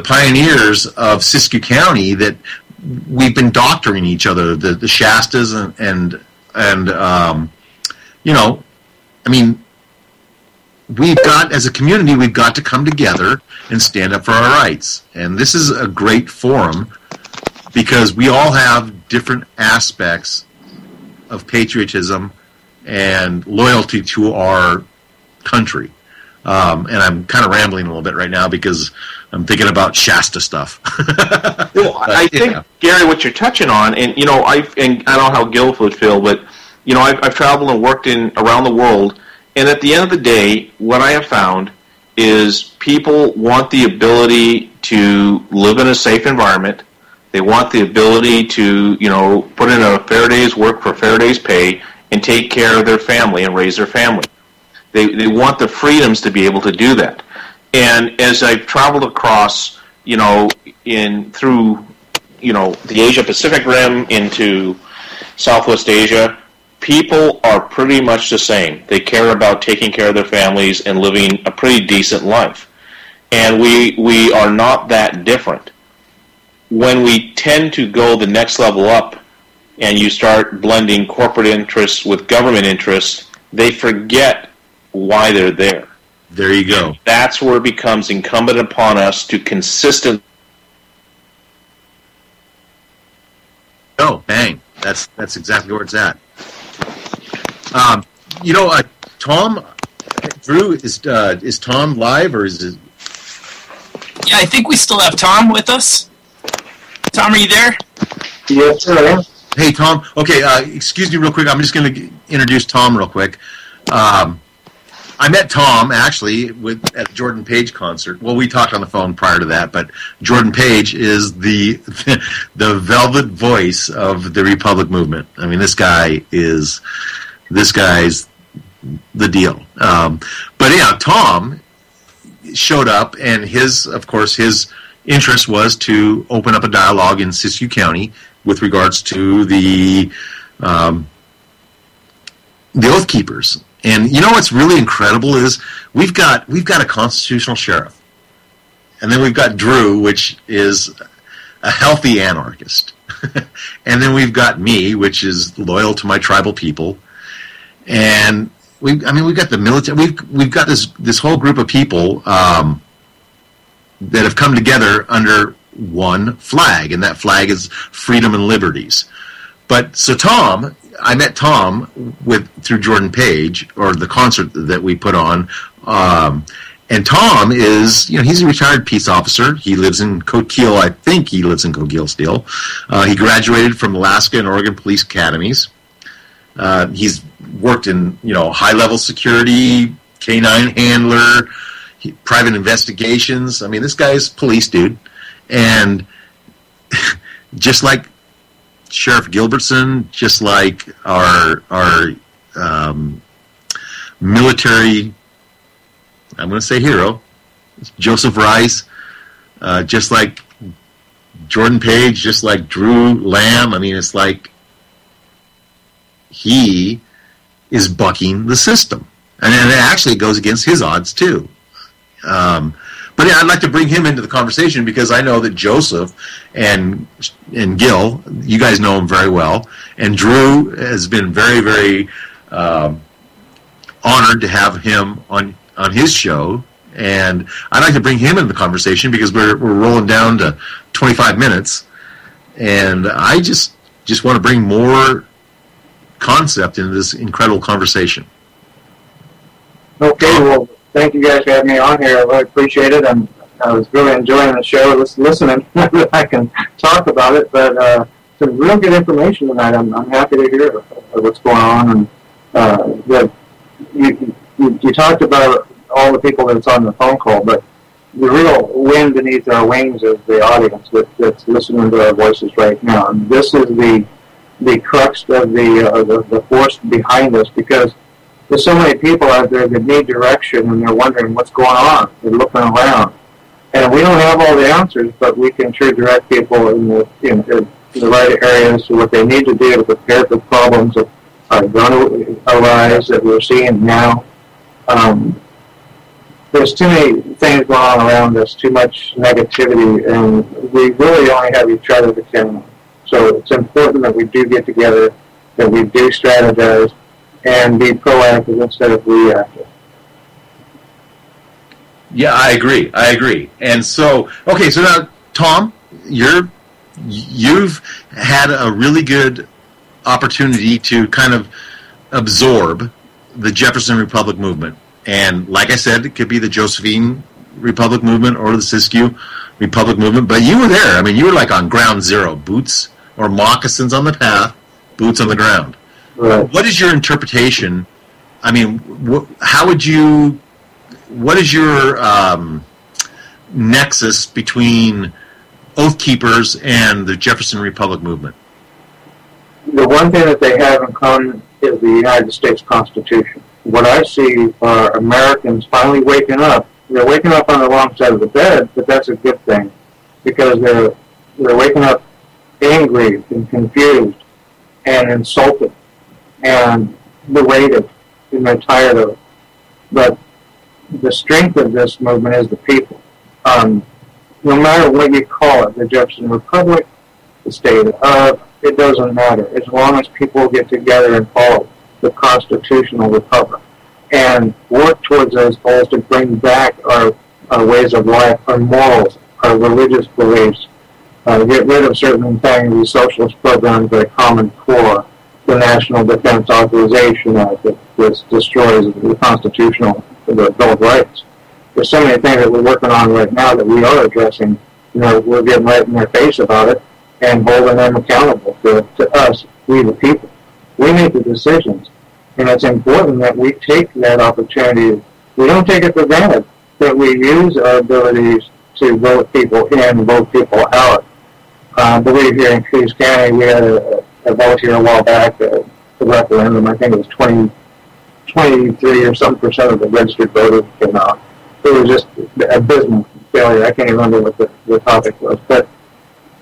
[SPEAKER 2] pioneers of Siskiyou County that we've been doctoring each other, the Shastas and I mean, we've got, as a community, we've got to come together and stand up for our rights. And this is a great forum because we all have different aspects of patriotism and loyalty to our country. And I'm kind of rambling a little bit right now because I'm thinking about Shasta stuff.
[SPEAKER 4] Well, I think, Gary, what you're touching on, and I don't know how Gil would feel, but I've traveled and worked around the world, and at the end of the day, what I have found is people want the ability to live in a safe environment. They want the ability to, put in a fair day's work for a fair day's pay and take care of their family and raise their family. They want the freedoms to be able to do that. And as I've traveled across, through the Asia-Pacific Rim into Southwest Asia, people are pretty much the same. They care about taking care of their families and living a pretty decent life. And we are not that different. When we tend to go the next level up and you start blending corporate interests with government interests, they forget why they're there.
[SPEAKER 2] There you go.
[SPEAKER 4] And that's where it becomes incumbent upon us to consistently.
[SPEAKER 2] Oh, bang! That's exactly where it's at. Tom, Drew, is Tom live or is it?
[SPEAKER 3] Yeah, I think we still have Tom with us. Tom, are you there?
[SPEAKER 5] Yes, sir.
[SPEAKER 2] Hey, Tom. Okay, excuse me real quick. I'm just going to introduce Tom real quick. I met Tom, actually, at the Jordan Page concert. Well, we talked on the phone prior to that, but Jordan Page is the velvet voice of the Republic movement. I mean, this guy's the deal. But yeah, Tom showed up, and his interest was to open up a dialogue in Siskiyou County with regards to the Oath Keepers. And what's really incredible is we've got a constitutional sheriff, and then we've got Drew, which is a healthy anarchist, and then we've got me, which is loyal to my tribal people, and we've got the military. We've got this whole group of people that have come together under one flag, and that flag is freedom and liberties. But so Tom. I met Tom through Jordan Page, or the concert that we put on, and Tom is, he's a retired peace officer. He lives in Coquille. I think he lives in Coquille still. He graduated from Alaska and Oregon Police Academies. He's worked in, high-level security, K-9 handler, private investigations. I mean, this guy's police dude, and just like Sheriff Gilbertson, just like our military, I'm going to say hero, Joseph Rice, just like Jordan Page, just like Drew Lamb. I mean, it's like he is bucking the system. And it actually goes against his odds, too. But But yeah, I'd like to bring him into the conversation because I know that Joseph and Gil, you guys know him very well, and Drew has been very, very honored to have him on his show. And I'd like to bring him into the conversation because we're rolling down to 25 minutes, and I just want to bring more concept into this incredible conversation.
[SPEAKER 6] Okay, well, thank you guys for having me on here. I really appreciate it. I was really enjoying the show, listening. I can talk about it, but some real good information tonight. I'm happy to hear what's going on. And you talked about all the people that's on the phone call, but the real wind beneath our wings is the audience that's listening to our voices right now. And this is the crux of the force behind us, because there's so many people out there that need direction and they're wondering what's going on. They're looking around. And we don't have all the answers, but we can sure direct people in the right areas to what they need to do to prepare for problems that are going to arise that we're seeing now. There's too many things going on around us, too much negativity, and we really only have each other to count on. So it's important that we do get together, that we do strategize, and be proactive instead of reactive.
[SPEAKER 2] Yeah, I agree. And so, okay, so now, Tom, you've had a really good opportunity to kind of absorb the Jefferson Republic movement. And like I said, it could be the Josephine Republic movement or the Siskiyou Republic movement, but you were there. I mean, you were like on ground zero, boots or moccasins on the path, boots on the ground.
[SPEAKER 6] Right.
[SPEAKER 2] What is your interpretation? I mean, what is your nexus between Oath Keepers and the Jefferson Republic movement?
[SPEAKER 6] The one thing that they have in common is the United States Constitution. What I see are Americans finally waking up. They're waking up on the wrong side of the bed, but that's a good thing, because they're waking up angry and confused and insulted and berated, and they're tired of it. But the strength of this movement is the people. No matter what you call it, the Jefferson Republic, the state of, it doesn't matter, as long as people get together and follow the constitutional republic and work towards those goals to bring back our ways of life, our morals, our religious beliefs, get rid of certain things, the socialist programs, the Common Core, the National Defense Authorization Act that destroys the constitutional, the Bill of Rights. There's so many things that we're working on right now that we are addressing. We're getting right in their face about it and holding them accountable to us, we the people. We make the decisions, and it's important that we take that opportunity. We don't take it for granted, that we use our abilities to vote people in, vote people out. I believe here in Coos County, we had a vote here a while back, the referendum. I think it was 23 or some percent of the registered voters came out. It was just abysmal failure. I can't even remember what the topic was. But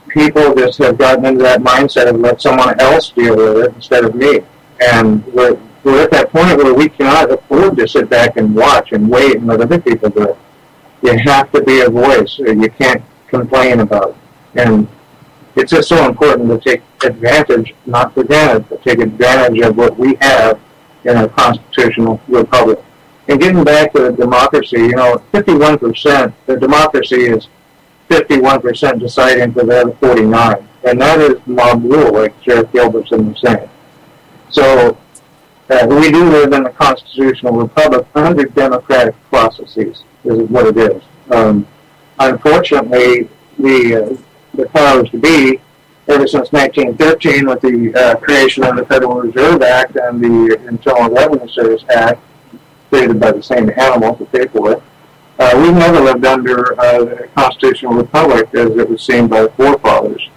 [SPEAKER 6] people just have gotten into that mindset of let someone else deal with it instead of me. And we're at that point where we cannot afford to sit back and watch and wait and let other people do it. You have to be a voice, or you can't complain about it. And it's just so important to take advantage, not for granted, but take advantage of what we have in our constitutional republic. And getting back to the democracy, 51%, the democracy is 51% deciding for the other 49. And that is mob rule, like Sheriff Gilbertson was saying. So we do live in a constitutional republic under democratic processes, is what it is. Unfortunately, the powers to be, ever since 1913 with the creation of the Federal Reserve Act and the Internal Revenue Service Act, created by the same animals that pay for it, we've never lived under a constitutional republic as it was seen by the forefathers.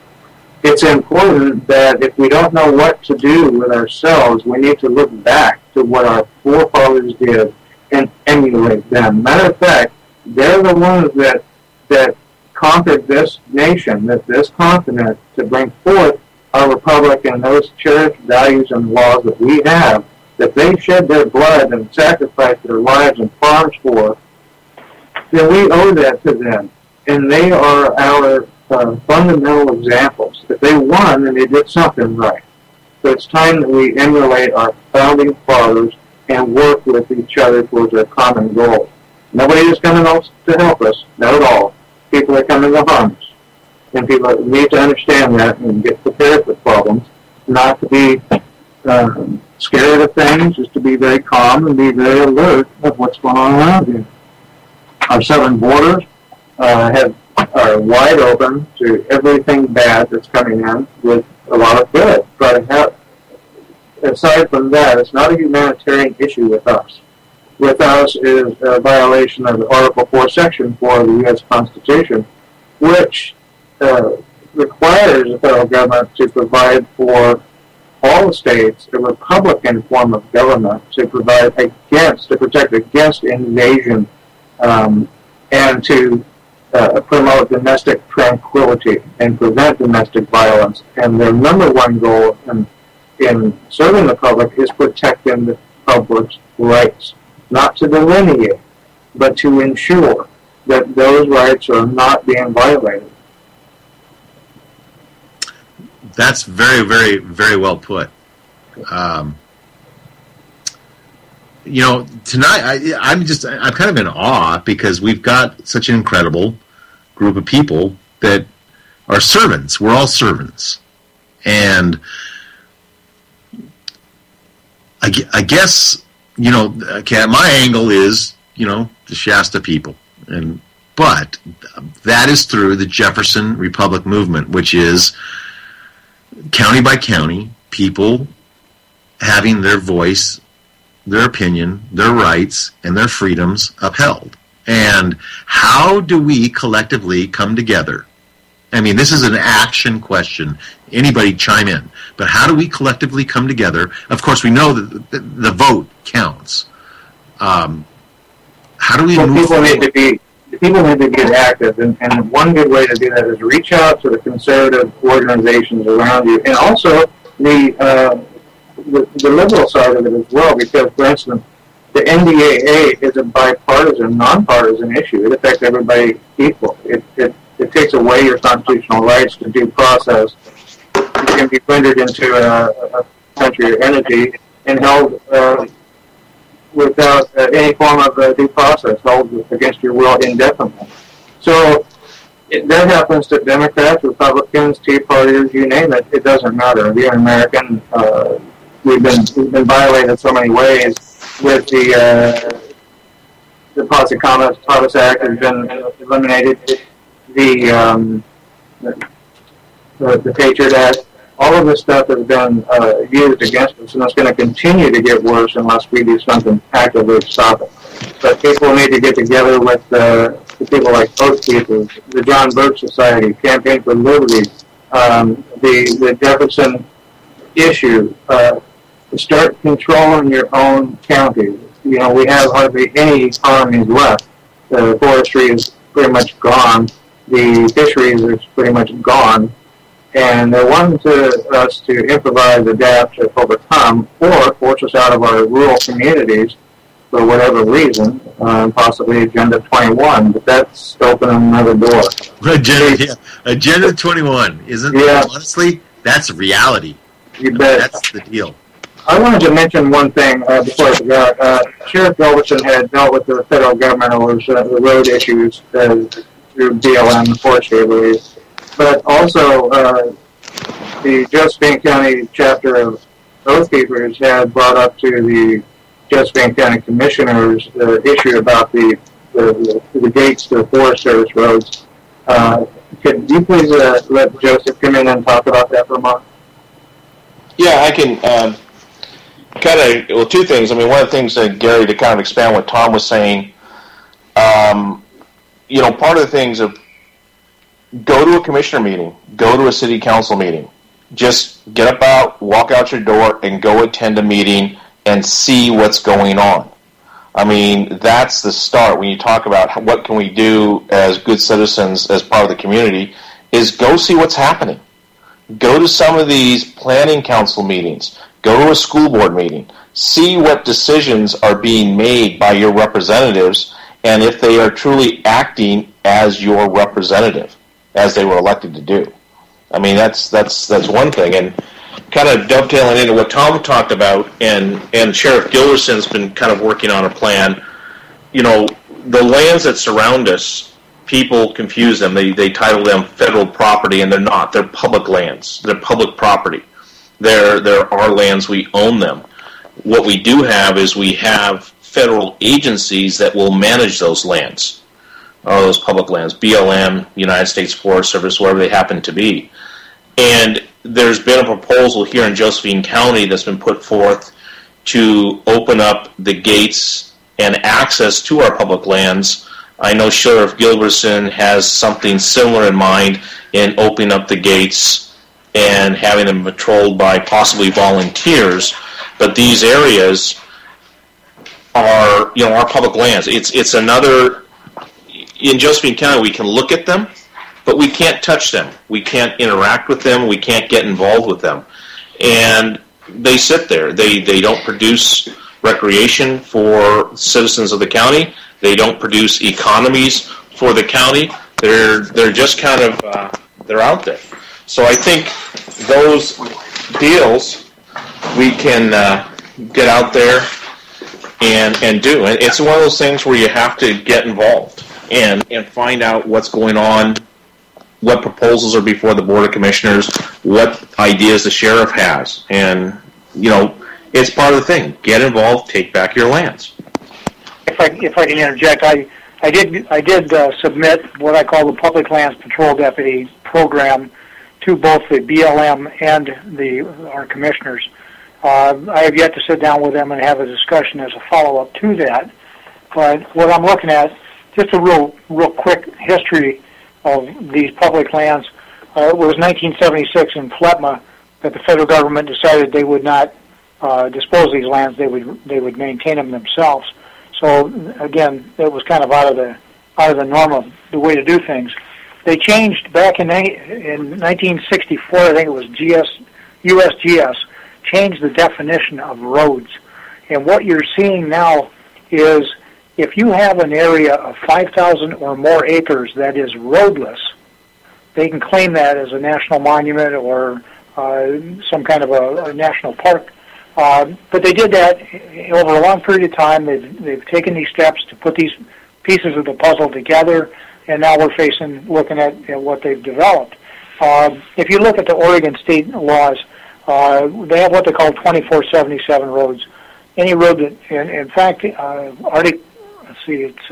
[SPEAKER 6] It's important that if we don't know what to do with ourselves, we need to look back to what our forefathers did and emulate them. Matter of fact, they're the ones that conquered this nation, this continent, to bring forth our republic and those cherished values and laws that we have, that they shed their blood and sacrificed their lives and farms for. then we owe that to them. And they are our fundamental examples. If they won, then they did something right. So it's time that we emulate our founding fathers and work with each other towards a common goal. Nobody is coming to help us, not at all. People are coming to harm us. And people need to understand that and get prepared for problems, not to be scared of things, just to be very calm and be very alert of what's going on around you. Our southern borders are wide open to everything bad that's coming in with a lot of good. But aside from that, it's not a humanitarian issue with us. With us is a violation of Article 4, Section 4 of the U.S. Constitution, which requires the federal government to provide for all the states a Republican form of government to protect against invasion and to promote domestic tranquility and prevent domestic violence. And their number one goal in serving the public is protecting the public's rights, not to delineate, but to ensure that those rights are not being violated.
[SPEAKER 2] That's very, very, very well put. Tonight I'm kind of in awe because we've got such an incredible group of people that are servants. We're all servants. And I guess, my angle is, the Shasta people. But that is through the Jefferson Republic movement, which is county by county, people having their voice, their opinion, their rights, and their freedoms upheld. And how do we collectively come together? I mean, this is an action question. Anybody chime in. But how do we collectively come together? Of course, we know that the vote counts. How do we move forward?
[SPEAKER 6] People need to get active, and one good way to do that is reach out to the conservative organizations around you, and also the liberal side of it as well, because, for instance, the NDAA is a bipartisan, nonpartisan issue. It affects everybody equal. It takes away your constitutional rights to due process. You can be rendered into a country or entity and held without any form of due process, held against your will indefinitely. So that happens to Democrats, Republicans, Tea Partiers, you name it. It doesn't matter. We're American. We've been violated so many ways. With the Posse Commerce Act has been eliminated. The Patriot Act. All of this stuff has been used against us, and it's going to continue to get worse unless we do something actively to stop it. But people need to get together with the people like Oath Keepers, the John Birch Society, Campaign for Liberty, the Jefferson issue. Start controlling your own county. We have hardly any economies left. The forestry is pretty much gone. The fisheries is pretty much gone. And they're wanting us to improvise, adapt, to overcome, or force us out of our rural communities for whatever reason, possibly Agenda 21, but that's opening another door.
[SPEAKER 2] Agenda 21, isn't it? Yeah. Honestly, that's reality.
[SPEAKER 6] You bet.
[SPEAKER 2] That's the deal.
[SPEAKER 6] I wanted to mention one thing before I forgot. Sheriff Jefferson had dealt with the federal government over the road issues through BLM forestry, I believe. But also, the Josephine County chapter of Oath Keepers had brought up to the Josephine County Commissioners the issue about the gates to the Forest Service roads. Could you please let Joseph come in and talk about that for a moment?
[SPEAKER 4] Yeah, I can two things. I mean, one of the things that Gary, to kind of expand what Tom was saying, part of the things of go to a commissioner meeting, go to a city council meeting. Just get about, walk out your door, and go attend a meeting and see what's going on. I mean, that's the start. When you talk about what can we do as good citizens as part of the community, is go see what's happening. Go to some of these planning council meetings. Go to a school board meeting. See what decisions are being made by your representatives and if they are truly acting as your representative, as they were elected to do. I mean, that's one thing. And kind of dovetailing into what Tom talked about, and Sheriff Gilderson's been kind of working on a plan. You know, the lands that surround us, people confuse them. They title them federal property, and they're not. They're public lands. They're public property. They're our lands. We own them. What we do have is we have federal agencies that will manage those lands, or those public lands, BLM, United States Forest Service, wherever they happen to be. And there's been a proposal here in Josephine County that's been put forth to open up the gates and access to our public lands. I know Sheriff Gilbertson has something similar in mind in opening up the gates and having them patrolled by possibly volunteers. But these areas are, you know, our public lands. It's another, in Josephine County, we can look at them, but we can't touch them. We can't interact with them. We can't get involved with them. And they sit there. They don't produce recreation for citizens of the county. They don't produce economies for the county. They're just kind of, they're out there. So I think those deals we can get out there and do. And it's one of those things where you have to get involved and find out what's going on, what proposals are before the Board of Commissioners, what ideas the sheriff has. And, you know, it's part of the thing. Get involved, take back your lands.
[SPEAKER 5] If I can interject, I did submit what I call the Public Lands Patrol Deputy program to both the BLM and our commissioners. I have yet to sit down with them and have a discussion as a follow-up to that. But what I'm looking at, just a real quick history of these public lands. It was 1976 in Fletma that the federal government decided they would not dispose of these lands; they would maintain them themselves. So again, it was kind of out of the norm of the way to do things. They changed back in 1964. I think it was USGS changed the definition of roads, and what you're seeing now is if you have an area of 5,000 or more acres that is roadless, they can claim that as a national monument or some kind of a national park. But they did that over a long period of time. They've taken these steps to put these pieces of the puzzle together, and now we're looking at what they've developed. If you look at the Oregon state laws, they have what they call 2477 roads. Any road that, in fact, it's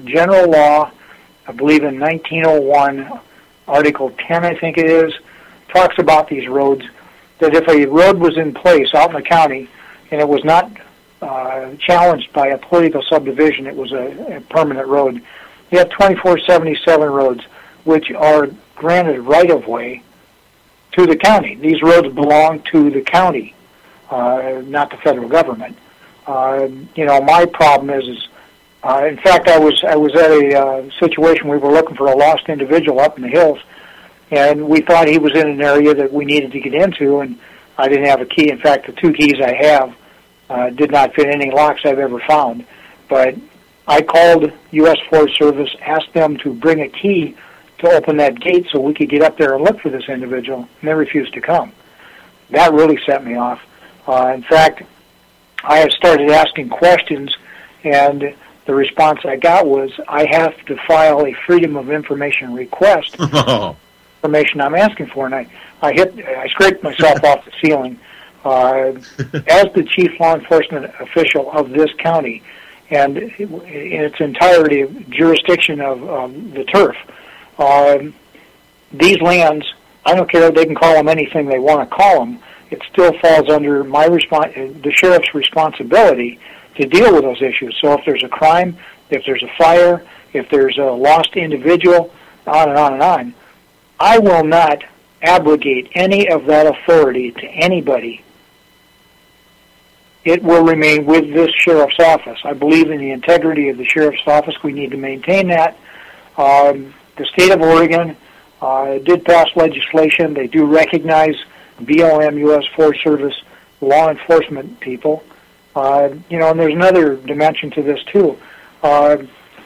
[SPEAKER 5] general law, I believe in 1901, Article 10, I think it is, talks about these roads, that if a road was in place out in the county and it was not challenged by a political subdivision, it was a permanent road. You have 2477 roads, which are granted right-of-way to the county. These roads belong to the county, not the federal government. My problem is in fact, I was at a situation we were looking for a lost individual up in the hills, and we thought he was in an area that we needed to get into, and I didn't have a key. In fact, the two keys I have did not fit any locks I've ever found. But I called U.S. Forest Service, asked them to bring a key to open that gate so we could get up there and look for this individual, and they refused to come. That really set me off. In fact, I have started asking questions, and the response I got was, I have to file a Freedom of Information request. Information I'm asking for, and I scraped myself off the ceiling. As the chief law enforcement official of this county, and in its entirety jurisdiction of the turf, these lands, I don't care if they can call them anything they want to call them, it still falls under the sheriff's responsibility to deal with those issues. So if there's a crime, if there's a fire, if there's a lost individual, on and on and on, I will not abrogate any of that authority to anybody. It will remain with this sheriff's office. I believe in the integrity of the sheriff's office. We need to maintain that. The state of Oregon did pass legislation. They do recognize BLM, U.S. Forest Service, law enforcement people. And there's another dimension to this, too.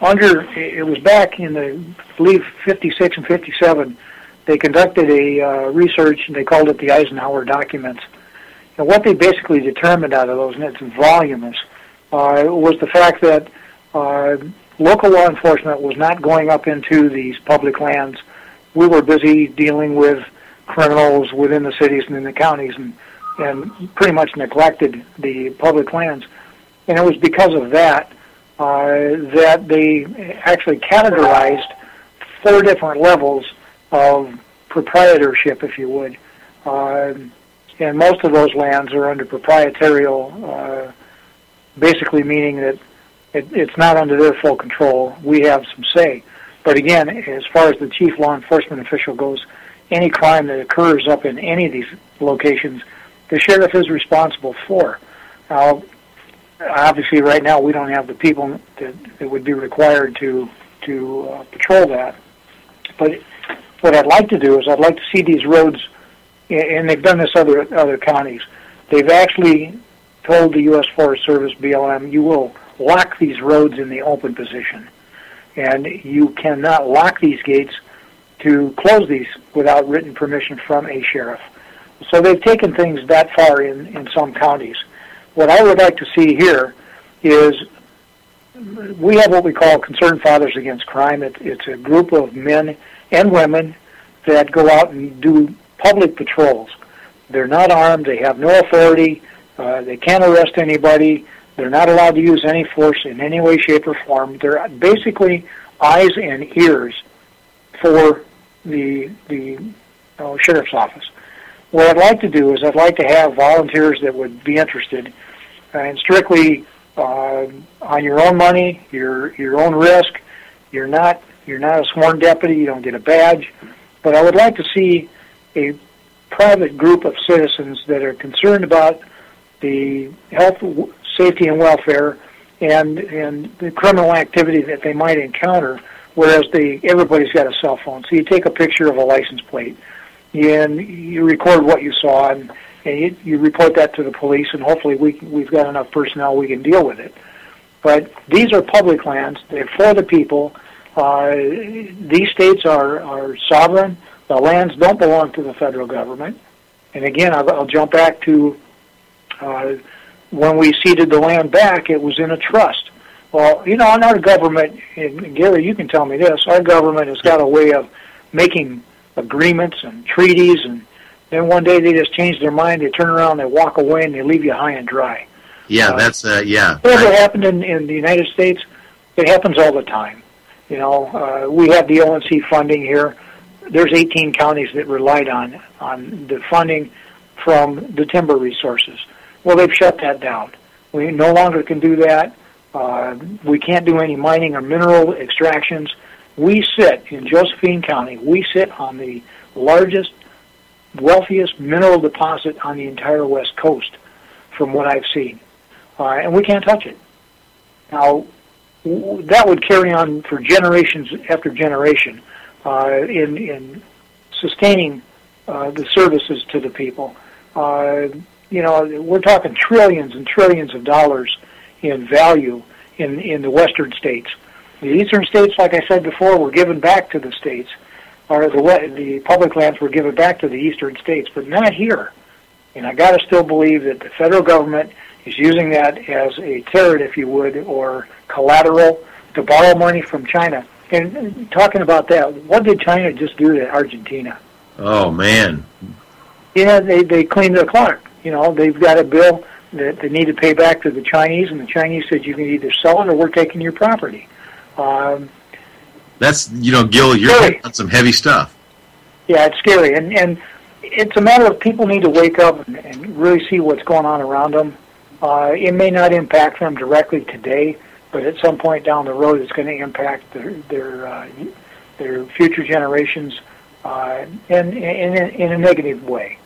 [SPEAKER 5] it was back in the, I believe, 56 and 57, they conducted a research, and they called it the Eisenhower documents. And what they basically determined out of those, and it's voluminous, was the fact that local law enforcement was not going up into these public lands. We were busy dealing with criminals within the cities and in the counties, and pretty much neglected the public lands. And it was because of that that they actually categorized 4 different levels of proprietorship, if you would. And most of those lands are under proprietarial, basically meaning that it's not under their full control. We have some say. But again, as far as the chief law enforcement official goes, any crime that occurs up in any of these locations, the sheriff is responsible for. Now, obviously, right now we don't have the people that would be required to patrol that. But what I'd like to do is I'd like to see these roads, and they've done this other counties. They've actually told the U.S. Forest Service, BLM, you will lock these roads in the open position. And you cannot lock these gates to close these without written permission from a sheriff. So they've taken things that far in some counties. What I would like to see here is we have what we call Concerned Fathers Against Crime. It's a group of men and women that go out and do public patrols. They're not armed. They have no authority. They can't arrest anybody. They're not allowed to use any force in any way, shape, or form. They're basically eyes and ears for the sheriff's office. What I'd like to do is I'd like to have volunteers that would be interested, and strictly on your own money, your own risk. You're not a sworn deputy. You don't get a badge. But I would like to see a private group of citizens that are concerned about the health, safety, and welfare, and the criminal activity that they might encounter. Whereas everybody's got a cell phone, so you take a picture of a license plate, and you record what you saw, and you report that to the police, and hopefully we've got enough personnel we can deal with it. But these are public lands; they're for the people. These states are sovereign. The lands don't belong to the federal government. And again, I'll jump back to when we ceded the land back, it was in a trust. Well, in our government, and Gary, you can tell me this, our government has got a way of making agreements and treaties, and then one day they just change their mind, they turn around, they walk away, and they leave you high and dry.
[SPEAKER 2] Yeah, yeah.
[SPEAKER 5] Whatever happened in the United States, it happens all the time. We have the ONC funding here. There's 18 counties that relied on the funding from the timber resources. Well, they've shut that down. We no longer can do that. We can't do any mining or mineral extractions. We sit in Josephine County. We sit on the largest, wealthiest mineral deposit on the entire West Coast, from what I've seen. And we can't touch it. Now, that would carry on for generations after generation in sustaining the services to the people. We're talking trillions and trillions of dollars in value in the western states. The eastern states, like I said before, were given back to the states, or the public lands were given back to the eastern states, but not here. And I got to still believe that the federal government is using that as a carrot, if you would, or collateral to borrow money from China. And talking about that, what did China just do to Argentina?
[SPEAKER 2] Oh, man.
[SPEAKER 5] Yeah, they cleaned their clock. They've got a bill that they need to pay back to the Chinese, and the Chinese said you can either sell it or we're taking your property.
[SPEAKER 2] That's, Gil, you're hitting on some heavy stuff.
[SPEAKER 5] Yeah, it's scary. And it's a matter of people need to wake up and really see what's going on around them. It may not impact them directly today, but at some point down the road it's going to impact their future generations in a negative way.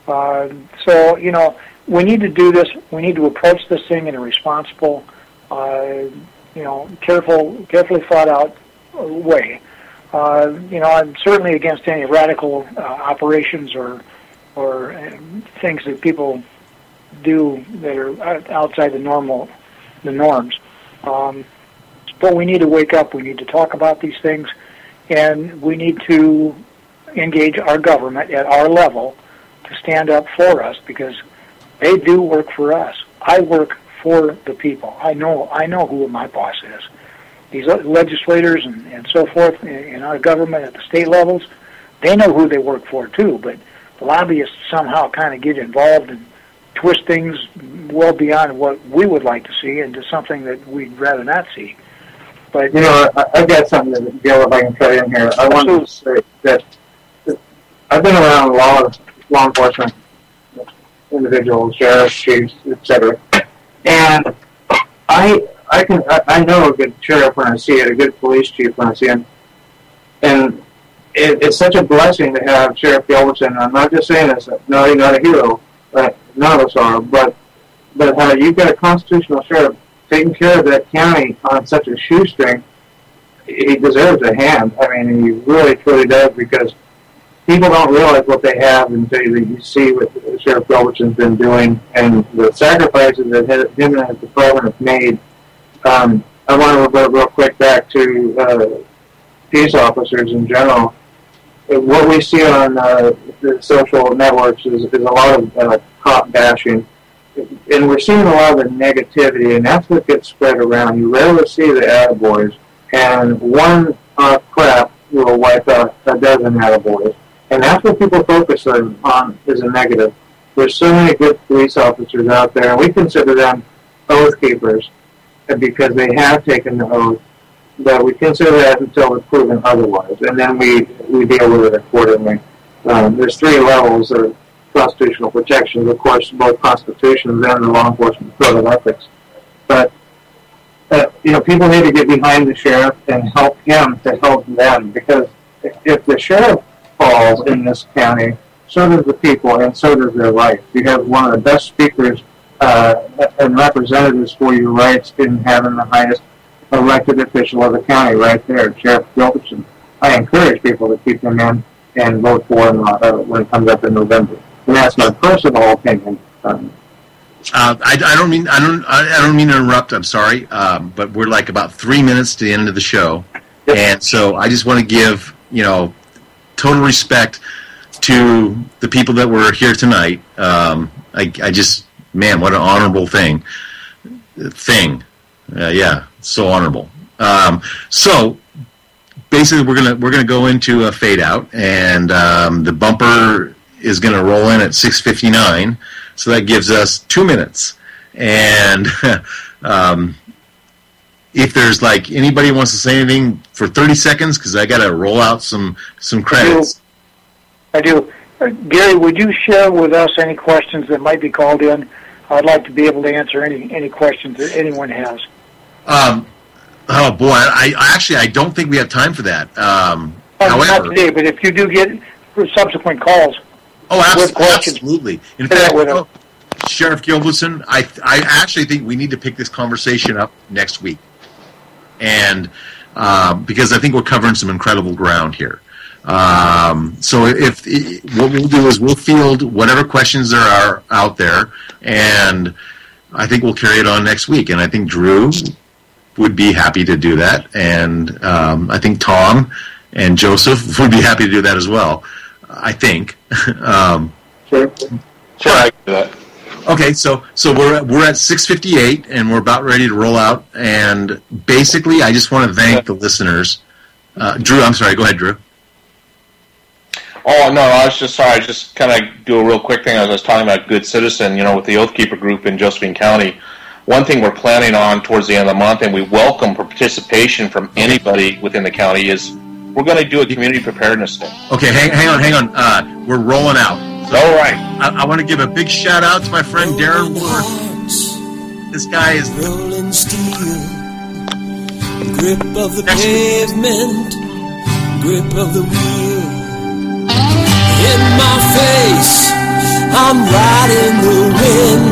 [SPEAKER 5] So, we need to do this. We need to approach this thing in a responsible, carefully thought out way. I'm certainly against any radical operations or things that people do that are outside the norms. But But we need to wake up. We need to talk about these things, and we need to engage our government at our level to stand up for us, because they do work for us. I work for the people. I know who my boss is. These legislators and so forth in our government at the state levels, they know who they work for too, but the lobbyists somehow kind of get involved and twist things well beyond what we would like to see into something that we'd rather not see. But
[SPEAKER 6] I've got something that, Gil, if I can cut in here. I want to say that I've been around a lot of law enforcement individuals, sheriffs, chiefs, etc. And I know a good sheriff when I see it, a good police chief when I see him. And it's such a blessing to have Sheriff Gilbertson. I'm not just saying this. No, he's not a hero. None of us are. But you've got a constitutional sheriff taking care of that county on such a shoestring. He deserves a hand. I mean, he really, truly does, because people don't realize what they have until you see what Sheriff Gilbertson's been doing and the sacrifices that him and his department have made. I want to go real quick back to peace officers in general. What we see on the social networks is a lot of cop bashing, and we're seeing a lot of the negativity, and that's what gets spread around. You rarely see the attaboys, and one crap will wipe out a dozen attaboys, and that's what people focus on is a negative. There's so many good police officers out there, and we consider them oath keepers because they have taken the oath. But we consider that until it's proven otherwise, and then we deal with it accordingly. There's 3 levels of constitutional protections, of course, both constitutions and the law enforcement code of ethics. But people need to get behind the sheriff and help him to help them, because if the sheriff falls in this county, so does the people, and so does their rights. You have one of the best speakers and representatives for your rights in having the highest elected official of the county right there, Sheriff Jefferson. I encourage people to keep him in and vote for him when it comes up in November. And that's my personal opinion.
[SPEAKER 2] I don't mean to interrupt. I'm sorry, but we're like about 3 minutes to the end of the show, and so I just want to give total respect to the people that were here tonight. I just, man, what an honorable thing. Yeah, so honorable. So basically, we're gonna go into a fade out, and the bumper is gonna roll in at 6:59. So that gives us 2 minutes. And if there's like anybody wants to say anything for 30 seconds, because I got to roll out some credits.
[SPEAKER 5] I do. Gary, would you share with us any questions that might be called in? I'd like to be able to answer any questions that anyone has.
[SPEAKER 2] Oh boy, I don't think we have time for that. However,
[SPEAKER 5] not today, but if you do get subsequent calls.
[SPEAKER 2] Absolutely. In fact, Sheriff Gilbertson, I actually think we need to pick this conversation up next week, and because I think we're covering some incredible ground here. So what we'll do is we'll field whatever questions there are out there, and I think we'll carry it on next week. And I think Drew would be happy to do that, and I think Tom and Joseph would be happy to do that as well. I think.
[SPEAKER 4] Sure, I can do that.
[SPEAKER 2] Okay, so we're at 6:58, and we're about ready to roll out. And basically, I just want to thank the listeners. Drew, I'm sorry. Go ahead, Drew.
[SPEAKER 4] Oh, no, I was just sorry. Just kind of do a real quick thing. As I was talking about Good Citizen, with the Oath Keeper group in Josephine County, one thing we're planning on towards the end of the month, and we welcome participation from anybody within the county, is we're going to do a community preparedness day.
[SPEAKER 2] Okay, hang on. We're rolling out. So
[SPEAKER 4] all right.
[SPEAKER 2] I want to give a big shout out to my friend Darren Worth. This guy is
[SPEAKER 1] rolling steel, grip of the pavement, grip of the wheel. In my face, I'm riding the wind.